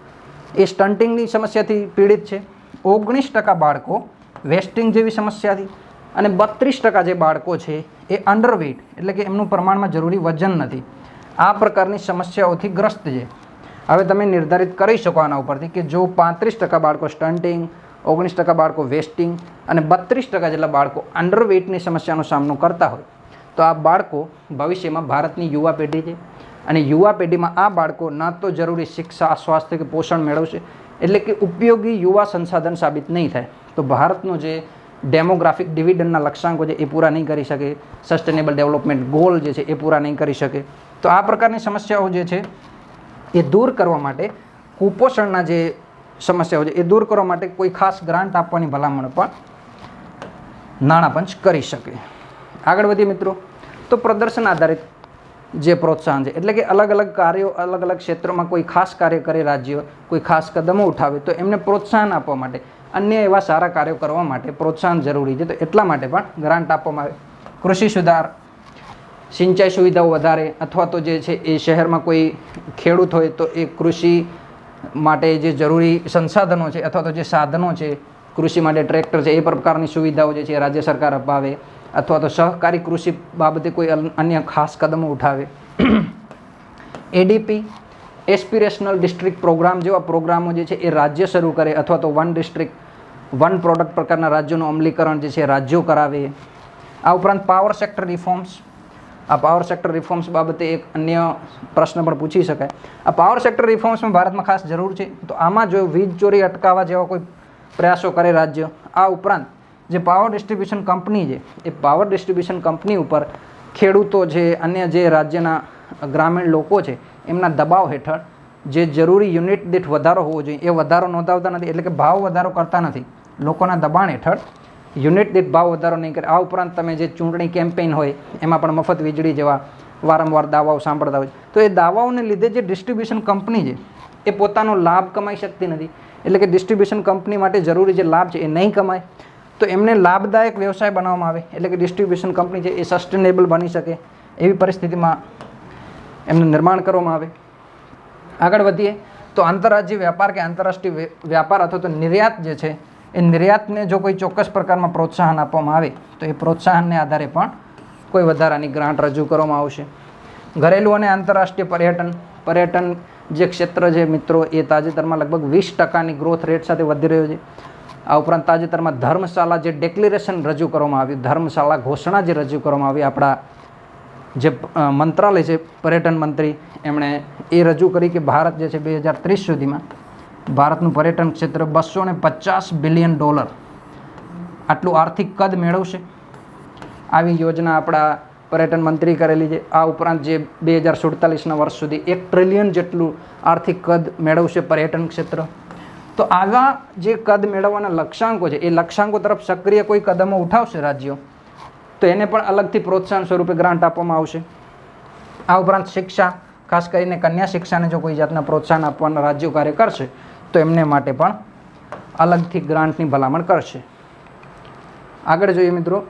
Speaker 1: એ સ્ટન્ટિંગની સમસ્યાથી પીડિત છે, 19% બાળકો વેસ્ટિંગ જેવી સમસ્યાથી, અને 32% જે બાળકો છે એ અંડરવેઇટ એટલે કે એમનું પ્રમાણમાં જરૂરી વજન નથી. આ પ્રકારની સમસ્યાઓથી ગ્રસ્ત છે. હવે તમે નિર્ધારિત કરી શકો આના ઉપરથી કે જો 35% બાળકો સ્ટન્ટિંગ, 19% બાળકો વેસ્ટિંગ અને 32% જેટલા બાળકો અંડરવેઇટની સમસ્યાનો સામનો કરતા હોય તો આ બાળકો ભવિષ્યમાં ભારતની યુવા પેઢી છે, અને યુવા પેઢીમાં આ બાળકો ન તો જરૂરી શિક્ષા, સ્વાસ્થ્ય કે પોષણ મેળવશે એટલે કે ઉપયોગી યુવા સંસાધન સાબિત નહીં થાય, તો ભારતનો જે ડેમોગ્રાફિક ડિવિડન્ડના લક્ષ્યાંકો છે એ પૂરા નહીં કરી શકે, સસ્ટેનેબલ ડેવલપમેન્ટ ગોલ જે છે એ પૂરા નહીં કરી શકે. તો આ પ્રકારની સમસ્યાઓ જે છે એ દૂર કરવા માટે, કુપોષણના જે સમસ્યાઓ છે એ દૂર કરવા માટે કોઈ ખાસ ગ્રાન્ટ આપવાની ભલામણ પણ નાણાં પંચ કરી શકે. આગળ વધીએ મિત્રો, તો પ્રદર્શન આધારિત જે પ્રોત્સાહન છે એટલે કે અલગ અલગ કાર્યો, અલગ અલગ ક્ષેત્રોમાં કોઈ ખાસ કાર્ય કરે રાજ્ય, કોઈ ખાસ કદમો ઉઠાવે તો એમને પ્રોત્સાહન આપવા માટે, અન્ય એવા સારા કાર્યો કરવા માટે પ્રોત્સાહન જરૂરી છે, તો એટલા માટે પણ ગ્રાન્ટ આપવામાં આવે. કૃષિ સુધાર, સિંચાઈ સુવિધાઓ વધારે, અથવા તો જે છે એ શહેરમાં કોઈ ખેડૂત હોય તો એ કૃષિ માટે જે જરૂરી સંસાધનો છે અથવા તો જે સાધનો છે, કૃષિ માટે ટ્રેક્ટર છે, એ પ્રકારની સુવિધાઓ જે છે રાજ્ય સરકાર અપાવે, અથવા તો સહકારી કૃષિ બાબતે કોઈ અન્ય ખાસ કદમો ઉઠાવે. એડીપી, એસ્પિરેશનલ ડિસ્ટ્રિક્ટ પ્રોગ્રામ જેવા પ્રોગ્રામો જે છે એ રાજ્ય શરૂ કરે, અથવા તો વન ડિસ્ટ્રિક્ટ વન પ્રોડક્ટ પ્રકારના રાજ્યોનું અમલીકરણ જે છે રાજ્યો કરાવે. આ ઉપરાંત પાવર સેક્ટર રિફોર્મ્સ, આ પાવર સેક્ટર રિફોર્મ્સ બાબતે એક અન્ય પ્રશ્ન પણ પૂછી શકાય. આ પાવર સેક્ટર રિફોર્મ્સમાં ભારતમાં ખાસ જરૂર છે, તો આમાં જો વીજ ચોરી અટકાવવા જેવા કોઈ પ્રયાસો કરે રાજ્ય. આ ઉપરાંત જે પાવર ડિસ્ટ્રીબ્યુશન કંપની છે એ પાવર ડિસ્ટ્રીબ્યુશન કંપની ઉપર ખેડૂતો છે, અન્ય જે રાજ્યના ગ્રામીણ લોકો છે એમના દબાવ હેઠળ જે જરૂરી યુનિટ દીઠ વધારો હોવો જોઈએ એ વધારો નોંધાવતા નથી, એટલે કે ભાવ વધારો કરતા નથી, લોકોના દબાણ હેઠળ યુનિટ દીઠ ભાવ વધારો નહીં કરે. આ ઉપરાંત તમે જે ચૂંટણી કેમ્પેઇન હોય એમાં પણ મફત વીજળી જેવા વારંવાર દાવાઓ સાંભળતા હોય, તો એ દાવાઓને લીધે જે ડિસ્ટ્રીબ્યુશન કંપની છે એ પોતાનો લાભ કમાઈ શકતી નથી, એટલે કે ડિસ્ટ્રીબ્યુશન કંપની માટે જરૂરી જે લાભ છે એ નહીં કમાય, તો એમને લાભદાયક વ્યવસાય બનાવવામાં આવે, એટલે કે ડિસ્ટ્રીબ્યુશન કંપની છે એ સસ્ટેનેબલ બની શકે એવી પરિસ્થિતિમાં એમનું નિર્માણ કરવામાં આવે. આગળ વધીએ તો આંતરરાજ્ય વ્યાપાર કે આંતરરાષ્ટ્રીય વ્યાપાર અથવા તો નિર્યાત જે છે એ નિર્યાતને જો કોઈ ચોક્કસ પ્રકારમાં પ્રોત્સાહન આપવામાં આવે તો એ પ્રોત્સાહનને આધારે પણ કોઈ વધારાની ગ્રાન્ટ રજૂ કરવામાં આવશે. ઘરેલું અને આંતરરાષ્ટ્રીય પર્યટન જે ક્ષેત્ર છે મિત્રો એ તાજેતરમાં લગભગ 20%ની ગ્રોથ રેટ સાથે વધી રહ્યો છે. આ ઉપરાંત તાજેતરમાં ધર્મશાળા જે ડિક્લેરેશન રજૂ કરવામાં આવ્યું, ધર્મશાળા ઘોષણા જે રજૂ કરવામાં આવી, આપણા જે મંત્રાલય છે પર્યટન મંત્રી એમણે એ રજૂ કરી કે ભારત જે છે 2030 સુધીમાં ભારતનું પર્યટન ક્ષેત્ર $250 બિલિયન આટલું આર્થિક કદ મેળવશે. આવી યોજના આપણા પર્યટન મંત્રી કરેલી છે. આ ઉપરાંત જે 2047ના વર્ષ સુધી $1 ટ્રિલિયન જેટલું આર્થિક કદ મેળવશે પર્યટન ક્ષેત્ર. તો આવા જે કદ મેળવવાના લક્ષ્યાંકો છે એ લક્ષ્યાંકો તરફ સક્રિય કોઈ કદમો ઉઠાવશે રાજ્યો તો એને પણ અલગથી પ્રોત્સાહન સ્વરૂપે ગ્રાન્ટ આપવામાં આવશે. આ ઉપરાંત શિક્ષા, ખાસ કરીને કન્યા શિક્ષાને જો કોઈ જાતના પ્રોત્સાહન આપવાના રાજ્યો કાર્ય કરશે તો એમને માટે પણ અલગથી ગ્રાન્ટની ભલામણ કરશે. આગળ જોઈએ મિત્રો,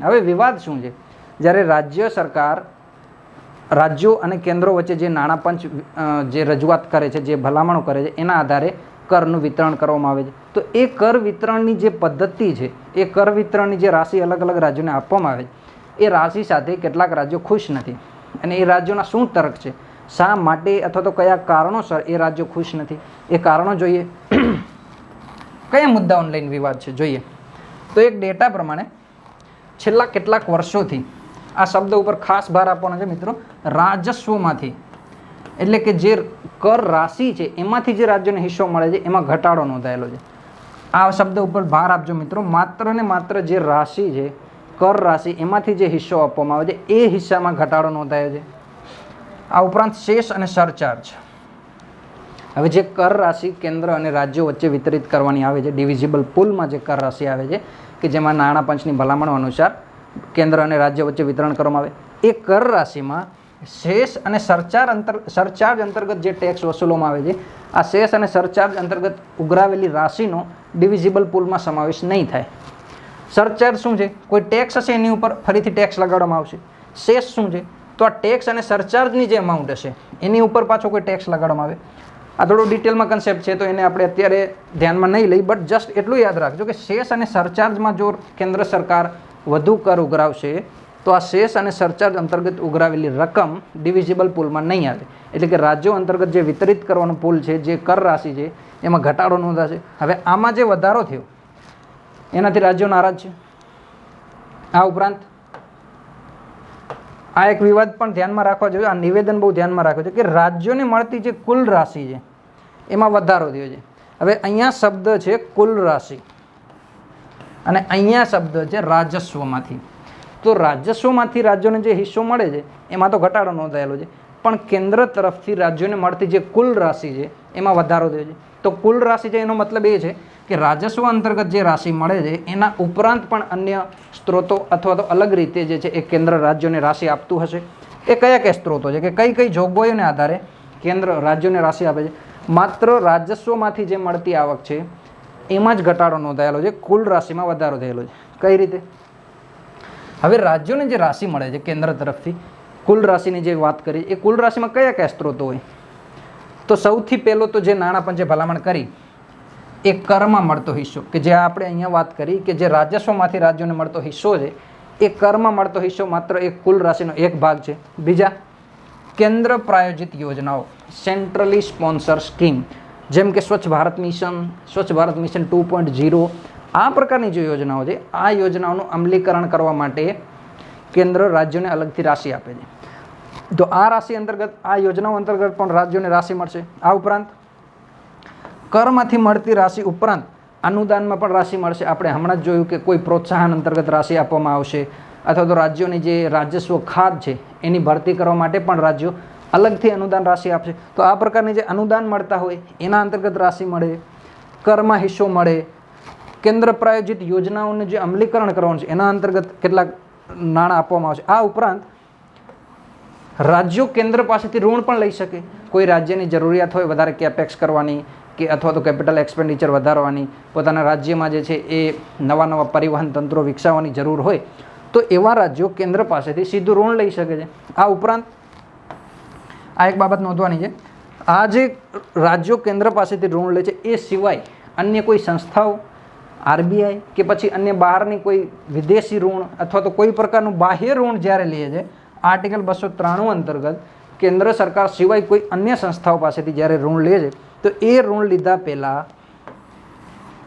Speaker 1: હવે વિવાદ શું છે? જ્યારે રાજ્ય સરકાર રાજ્યો અને કેન્દ્રો વચ્ચે જે નાણાં પંચ જે રજૂઆત કરે છે, જે ભલામણો કરે છે, એના આધારે કરનું વિતરણ કરવામાં આવે છે. તો એ કર વિતરણની જે પદ્ધતિ છે, એ કર વિતરણની જે રાશિ અલગ અલગ રાજ્યોને આપવામાં આવે છે, એ રાશિ સાથે કેટલાક રાજ્યો ખુશ નથી, અને એ રાજ્યોના શું તર્ક છે, શા માટે અથવા તો કયા કારણોસર એ રાજ્યો ખુશ નથી, એ કારણો જોઈએ. કયા મુદ્દાઓને લઈને વિવાદ છે જોઈએ તો એક ડેટા પ્રમાણે છેલ્લા કેટલાક વર્ષોથી આ શબ્દ ઉપર ખાસ ભાર આપવાનો છે મિત્રો, રાજસ્વમાંથી, એટલે કે જે કર રાશિ છે એમાંથી જે રાજ્યોને હિસ્સો મળે છે એમાં ઘટાડો નોંધાયેલો છે. આ શબ્દ ઉપર ભાર આપજો મિત્રો, માત્ર ને માત્ર જે રાશિ છે, કર રાશિ, એમાંથી જે હિસ્સો આપવામાં આવે છે એ હિસ્સામાં ઘટાડો નોંધાયો છે. આ ઉપરાંત શેષ અને સરચાર્જ, હવે જે કર રાશિ કેન્દ્ર અને રાજ્યો વચ્ચે વિતરિત કરવાની આવે છે, ડિવિઝિબલ પૂલમાં જે કર રાશિ આવે છે કે જેમાં નાણાં પંચની ભલામણો અનુસાર કેન્દ્ર અને રાજ્ય વચ્ચે વિતરણ કરવામાં આવે. એ કર રાશિમાં શેષ અને સરચાર્જ અંતર્ગત જે ટેક્સ વસૂલવામાં આવે છે, આ શેષ અને સરચાર્જ અંતર્ગત ઉઘરાવેલી રાશિનો ડિવિઝિબલ પૂલમાં સમાવેશ નહીં થાય. સરચાર્જ શું છે? કોઈ ટેક્સ હશે એની ઉપર ફરીથી ટેક્સ લગાડવામાં આવશે. શેષ શું છે? તો આ ટેક્સ અને સરચાર્જની જે અમાઉન્ટ હશે એની ઉપર પાછો કોઈ ટેક્સ લગાડવામાં આવે. આ થોડું ડિટેલમાં કન્સેપ્ટ છે, તો એને આપણે અત્યારે ધ્યાનમાં નહીં લઈ, બટ જસ્ટ એટલું યાદ રાખજો કે શેષ અને સરચાર્જમાં જો કેન્દ્ર સરકાર વધુ કર ઉઘરાવશે તો આ શેષ અને સરચાર્જ અંતર્ગત ઉઘરાવેલી રકમ ડિવિઝિબલ પૂલમાં નહીં આવે. એટલે કે રાજ્યો અંતર્ગત જે વિતરિત કરવાનું પૂલ છે, જે કર રાશિ છે, એમાં ઘટાડો નોંધાશે. હવે આમાં જે વધારો થયો એનાથી રાજ્યો નારાજ છે. આ ઉપરાંત આ એક વિવાદ પણ ધ્યાનમાં રાખવા જોઈએ, આ નિવેદન બહુ ધ્યાનમાં રાખવું છે કે રાજ્યોને મળતી જે કુલ રાશિ છે એમાં વધારો થયો છે. હવે અહીંયા શબ્દ છે કુલ રાશિ અને અહીંયા શબ્દ છે રાજસ્વમાંથી. તો રાજસ્વમાંથી રાજ્યોને જે હિસ્સો મળે છે એમાં તો ઘટાડો નોંધાયેલો છે, પણ કેન્દ્ર તરફથી રાજ્યોને મળતી જે કુલ રાશિ છે એમાં વધારો થયો છે. તો કુલ રાશિ છે એનો મતલબ એ છે કે રાજસ્વ અંતર્ગત જે રાશિ મળે છે એના ઉપરાંત પણ અન્ય સ્ત્રોતો અથવા તો અલગ રીતે જે છે એ કેન્દ્ર રાજ્યોને રાશિ આપતું હશે. એ કયા કયા સ્ત્રોતો છે કે કઈ કઈ જોગવાઈઓને આધારે કેન્દ્ર રાજ્યોને રાશિ આપે છે? માત્ર રાજસ્વમાંથી જે મળતી આવક છે એમાં જ ઘટાડો નોંધાયેલો છે, કુલ રાશિમાં વધારો થયેલો છે. કઈ રીતે? હવે રાજ્યોને જે રાશિ મળે છે કેન્દ્ર તરફથી, કુલ રાશિની જે વાત કરી, એ કુલ રાશિમાં કયા કયા સ્ત્રોતો હોય? તો સૌથી પહેલો તો જે નાણાં પંચે ભલામણ કરી એ કરમાં મળતો હિસ્સો, કે જે આપણે અહીંયા વાત કરી કે જે રાજસ્વમાંથી રાજ્યોને મળતો હિસ્સો છે એ કરમાં મળતો હિસ્સો માત્ર એક કુલ રાશિનો એક ભાગ છે. બીજા, કેન્દ્ર પ્રાયોજિત યોજનાઓ, સેન્ટ્રલી સ્પોન્સર સ્કીમ, જેમ કે સ્વચ્છ ભારત મિશન, સ્વચ્છ ભારત મિશન 2.0, આ પ્રકારની જે યોજનાઓ છે, આ યોજનાઓનું અમલીકરણ કરવા માટે કેન્દ્ર રાજ્યોને અલગથી રાશિ આપે છે. તો આ રાશિ અંતર્ગત, આ યોજનાઓ અંતર્ગત પણ રાજ્યોને રાશિ મળશે. આ ઉપરાંત કરમાંથી મળતી રાશિ ઉપરાંત અનુદાનમાં પણ રાશિ મળશે. આપણે હમણાં જ જોયું કે કોઈ પ્રોત્સાહન અંતર્ગત રાશિ આપવામાં આવશે, અથવા તો રાજ્યોની જે રાજસ્વ ખાધ છે એની ભરતી કરવા માટે પણ રાજ્યો અલગથી અનુદાન રાશિ આપશે. તો આ પ્રકારની જે અનુદાન મળતા હોય એના અંતર્ગત રાશિ મળે, કરમાં હિસ્સો મળે, કેન્દ્ર પ્રાયોજિત યોજનાઓનું જે અમલીકરણ કરવાનું છે એના અંતર્ગત કેટલાક નાણાં આપવામાં આવશે. આ ઉપરાંત રાજ્યો કેન્દ્ર પાસેથી ઋણ પણ લઈ શકે. કોઈ રાજ્યની જરૂરિયાત હોય વધારે કેપેક્સ કરવાની કે અથવા તો કેપિટલ એક્સપેન્ડિચર વધારવાની, પોતાના રાજ્યમાં જે છે એ નવા પરિવહન તંત્રો વિકસાવવાની જરૂર હોય તો એવા રાજ્યો કેન્દ્ર પાસેથી સીધું ઋણ લઈ શકે છે. આ ઉપરાંત આ એક બાબત નોંધવાની છે, આ જે રાજ્યો કેન્દ્ર પાસેથી ઋણ લે છે એ સિવાય અન્ય કોઈ સંસ્થાઓ, આરબીઆઈ કે પછી અન્ય બહારની કોઈ વિદેશી ઋણ અથવા તો કોઈ પ્રકારનું બાહ્ય ઋણ જ્યારે લે છે, આર્ટિકલ 293 અંતર્ગત કેન્દ્ર સરકાર સિવાય કોઈ અન્ય સંસ્થાઓ પાસેથી જ્યારે ઋણ લે છે તો એ ઋણ લીધા પહેલાં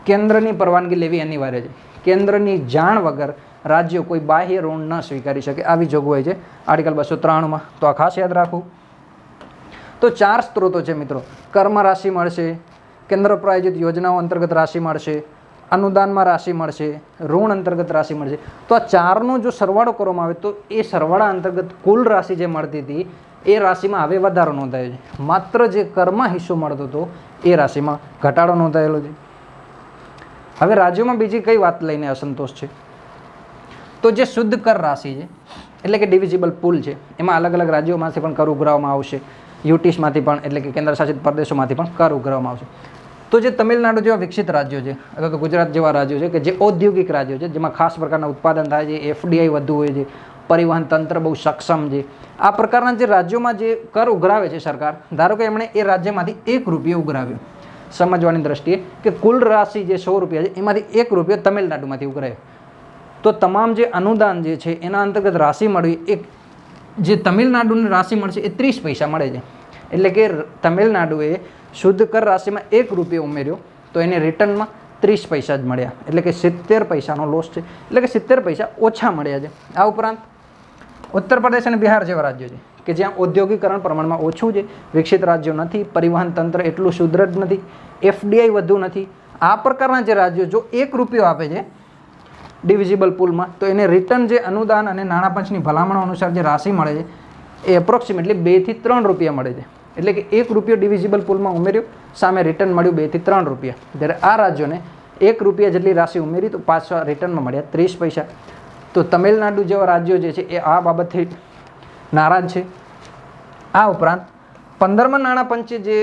Speaker 1: કેન્દ્રની પરવાનગી લેવી અનિવાર્ય છે. કેન્દ્રની જાણ વગર રાજ્યો કોઈ બાહ્ય ઋણ ન સ્વીકારી શકે, આવી જોગવાઈ છે આર્ટિકલ 293માં. તો આ ખાસ યાદ રાખવું. તો 4 સ્ત્રોતો છે મિત્રો. કરમાં રાશિ મળશે, કેન્દ્ર પ્રાયોજિત યોજનાઓ અંતર્ગત રાશિ મળશે, અનુદાનમાં રાશિ મળશે, ઋણ અંતર્ગત રાશિ મળશે. તો આ 4નો જો સરવાળો કરવામાં આવે તો એ સરવાળા અંતર્ગત કુલ રાશિ જે મળતી હતી એ રાશિમાં હવે વધારો નોંધાયો છે. માત્ર જે કરમાં હિસ્સો મળતો હતો એ રાશિમાં ઘટાડો નોંધાયેલો છે. હવે રાજ્યોમાં બીજી કઈ વાત લઈને અસંતોષ છે? તો જે શુદ્ધ કર રાશિ છે એટલે કે ડિવિઝિબલ પૂલ છે, એમાં અલગ અલગ રાજ્યોમાંથી પણ કર ઉઘરાવવામાં આવશે, યુટીસમાંથી પણ એટલે કે કેન્દ્ર શાસિત પ્રદેશોમાંથી પણ કર ઉઘરાવવામાં આવશે. તો જે તમિલનાડુ જેવા વિકસિત રાજ્યો છે અથવા તો ગુજરાત જેવા રાજ્યો છે કે જે ઔદ્યોગિક રાજ્યો છે, જેમાં ખાસ પ્રકારના ઉત્પાદન થાય છે, એફડીઆઈ વધુ હોય છે, પરિવહન તંત્ર બહુ સક્ષમ છે, આ પ્રકારના જે રાજ્યોમાં જે કર ઉઘરાવે છે સરકાર, ધારો કે એમણે એ રાજ્યમાંથી 1 રૂપિયો ઉઘરાવ્યો, સમજવાની દ્રષ્ટિએ કે કુલ રાશિ જે 100 રૂપિયા છે એમાંથી 1 રૂપિયો તમિલનાડુમાંથી ઉઘરાયો, તો તમામ જે અનુદાન જે છે એના અંતર્ગત રાશિ મળવી, એક જે તમિલનાડુની રાશિ મળશે એ 30 પૈસા મળે છે. એટલે કે તમિલનાડુએ શુદ્ધ કર રાશિમાં 1 રૂપિયો ઉમેર્યો તો એને રિટર્નમાં 30 પૈસા જ મળ્યા, એટલે કે 70 પૈસાનો લોસ છે, એટલે કે 70 પૈસા ઓછા મળ્યા છે. આ ઉપરાંત ઉત્તર પ્રદેશ અને બિહાર જેવા રાજ્યો છે કે જ્યાં ઔદ્યોગિકરણ પ્રમાણમાં ઓછું છે, વિકસિત રાજ્યો નથી, પરિવહન તંત્ર એટલું સુદૃઢ નથી, એફડીઆઈ વધુ નથી, આ પ્રકારના જે રાજ્યો જો 1 રૂપિયો આપે છે ડિવિઝિબલ પૂલમાં તો એને રિટર્ન જે અનુદાન અને નાણાં પંચની ભલામણો અનુસાર જે રાશિ મળે છે એ એપ્રોક્સિમેટલી 2 થી 3 રૂપિયા મળે છે. એટલે કે 1 રૂપિયો ડિવિઝિબલ પૂલમાં ઉમેર્યો, સામે રિટર્ન મળ્યું 2 થી 3 રૂપિયા. જ્યારે આ રાજ્યોને 1 રૂપિયા જેટલી રાશિ ઉમેરી તો પાછા રિટર્નમાં મળ્યા 30 પૈસા. તો તમિલનાડુ જેવા રાજ્યો જે છે એ આ બાબતથી નારાજ છે. આ ઉપરાંત 15મા નાણાં પંચે જે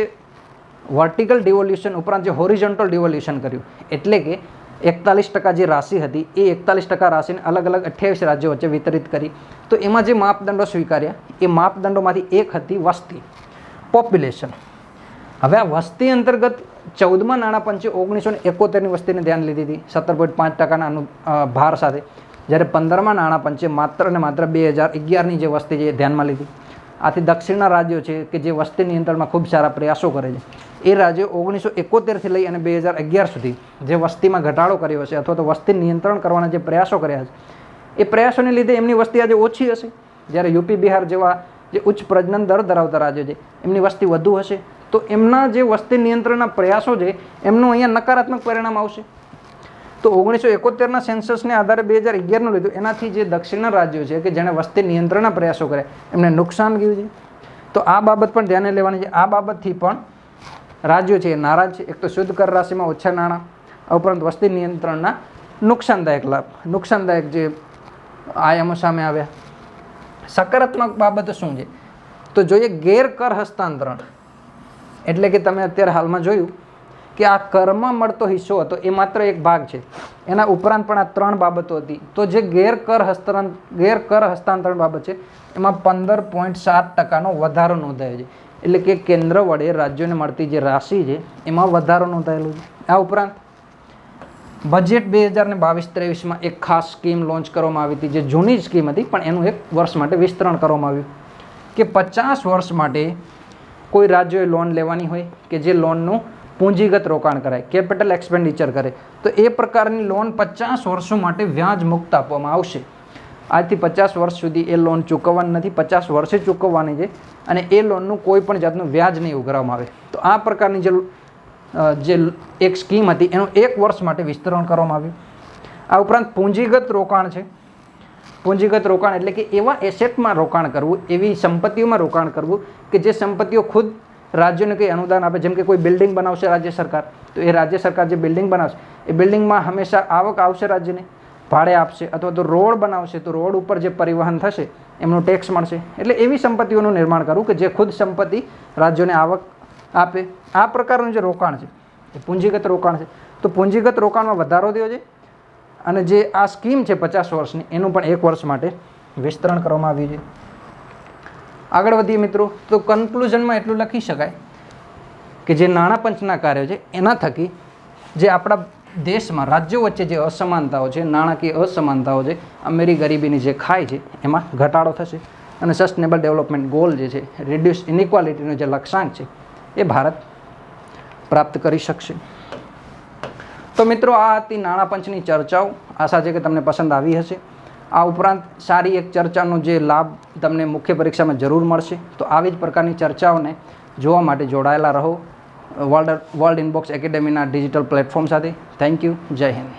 Speaker 1: વર્ટિકલ ડિવોલ્યુશન ઉપરાંત જે હોરિઝોન્ટલ ડિવોલ્યુશન કર્યું, એટલે કે 41% જે રાશિ હતી એ 41% રાશિને અલગ અલગ 28 રાજ્યો વચ્ચે વિતરિત કરી. તો એમાં જે માપદંડો સ્વીકાર્યા એ માપદંડોમાંથી એક હતી વસ્તી, પોપ્યુલેશન. હવે આ વસ્તી અંતર્ગત 14મા નાણાં પંચે 1971ની વસ્તીને ધ્યાન લીધી હતી 17.5% ભાર સાથે, જ્યારે 15મા નાણાં પંચે માત્ર ને માત્ર 2011ની જે વસ્તી છે એ ધ્યાનમાં લીધી. આથી દક્ષિણના રાજ્યો છે કે જે વસ્તી નિયંત્રણમાં ખૂબ સારા પ્રયાસો કરે છે, એ રાજ્યો 1971થી લઈ અને 2011 સુધી જે વસ્તીમાં ઘટાડો કર્યો છે અથવા તો વસ્તી નિયંત્રણ કરવાના જે પ્રયાસો કર્યા છે, એ પ્રયાસોને લીધે એમની વસ્તી આજે ઓછી હશે. જ્યારે યુપી બિહાર જેવા જે ઉચ્ચ પ્રજનન દર ધરાવતા રાજ્યો છે એમની વસ્તી વધુ હશે, તો એમના જે વસ્તી નિયંત્રણના પ્રયાસો છે એમનું અહીંયા નકારાત્મક પરિણામ આવશે. તો 1971ના સેન્સસને આધારે 2011નું લીધું, એનાથી જે દક્ષિણના રાજ્યો છે કે જેણે વસ્તી નિયંત્રણના પ્રયાસો કર્યા એમને નુકસાન ગયું છે. તો આ બાબત પણ ધ્યાને લેવાની છે. આ બાબતથી પણ રાજ્યો છે એ નારાજ છે. એક તો શુદ્ધ કર રાશિમાં ઓછા નાણાં, ઉપરાંત વસ્તી નિયંત્રણના નુકસાનદાયક લાભ, નુકસાનદાયક જે આયામો સામે આવ્યા. સકારાત્મક બાબતો શું છે? તો જોઈએ ગેરકર હસ્તાંતરણ, એટલે કે તમે અત્યારે હાલમાં જોયું કે આ કરમાં મળતો હિસ્સો હતો એ માત્ર એક ભાગ છે, એના ઉપરાંત પણ આ 3 બાબતો હતી. તો જે ગેરકર હસ્તાંતરણ બાબત છે એમાં 15.7%નો વધારો નોંધાયો છે, એટલે કે કેન્દ્ર વડે રાજ્યોને મળતી જે રાશિ છે એમાં વધારો નોંધાયેલો છે. આ ઉપરાંત બજેટ 2022-23માં એક ખાસ સ્કીમ લોન્ચ કરવામાં આવી હતી, જે જૂની સ્કીમ હતી પણ એનું 1 વર્ષ માટે વિસ્તરણ કરવામાં આવ્યું કે 50 વર્ષ માટે કોઈ રાજ્યોએ લોન લેવાની હોય કે જે લોનનું પૂંજીગત રોકાણ કરાય, કેપિટલ એક્સપેન્ડિચર કરે, તો એ પ્રકારની લોન 50 વર્ષો માટે વ્યાજ મુક્ત આપવામાં આવશે. આજથી 50 વર્ષ સુધી એ લોન ચૂકવવાની નથી, 50 વર્ષે ચૂકવવાની છે, અને એ લોનનું કોઈ પણ જાતનું વ્યાજ નહીં ઉઘરાવવામાં આવે. તો આ પ્રકારની જે એક સ્કીમ હતી એનું 1 વર્ષ માટે વિસ્તરણ કરવામાં આવ્યું. આ ઉપરાંત પૂંજીગત રોકાણ છે. પૂંજીગત રોકાણ એટલે કે એવા એસેટમાં રોકાણ કરવું, એવી સંપત્તિઓમાં રોકાણ કરવું કે જે સંપત્તિઓ ખુદ રાજ્યોને કંઈ અનુદાન આપે. જેમ કે કોઈ બિલ્ડિંગ બનાવશે રાજ્ય સરકાર, તો એ રાજ્ય સરકાર જે બિલ્ડિંગ બનાવશે એ બિલ્ડિંગમાં હંમેશા આવક આવશે રાજ્યને, ભાડે આપશે. અથવા તો રોડ બનાવશે તો રોડ ઉપર જે પરિવહન થશે એમનો ટેક્સ મળશે. એટલે એવી સંપત્તિઓનું નિર્માણ કરવું કે જે ખુદ સંપત્તિ રાજ્યોને આવક આપે. આ પ્રકારનું જે રોકાણ છે એ પૂંજીગત રોકાણ છે. તો પૂંજીગત રોકાણમાં વધારો થયો છે, અને જે આ સ્કીમ છે 50 વર્ષની એનું પણ 1 વર્ષ માટે વિસ્તરણ કરવામાં આવ્યું છે. આગળ વધીએ મિત્રો, તો કન્ક્લુઝનમાં એટલું લખી શકાય કે જે નાણાં પંચના કાર્યો છે એના થકી જે આપણા દેશમાં રાજ્યો વચ્ચે જે અસમાનતાઓ છે, નાણાકીય અસમાનતાઓ છે, અમીરી ગરીબીની જે ખાઈ છે એમાં ઘટાડો થશે, અને સસ્ટેનેબલ ડેવલપમેન્ટ ગોલ જે છે, રિડ્યુસ ઇનઇક્વાલિટીનો જે લક્ષ્યાંક છે એ ભારત પ્રાપ્ત કરી શકશે. તો મિત્રો, આ હતી નાણાં પંચની ચર્ચાઓ. આશા છે કે તમને પસંદ આવી હશે. આ ઉપરાંત સારી એક ચર્ચાનો જે લાભ તમને મુખ્ય પરીક્ષામાં જરૂર મળશે. તો આવી જ પ્રકારની ચર્ચાઓને જોવા માટે જોડાયેલા રહો વર્લ્ડ ઇનબોક્સ એકેડેમીના ડિજિટલ પ્લેટફોર્મ સાથે. Thank you. જય હિન્દ.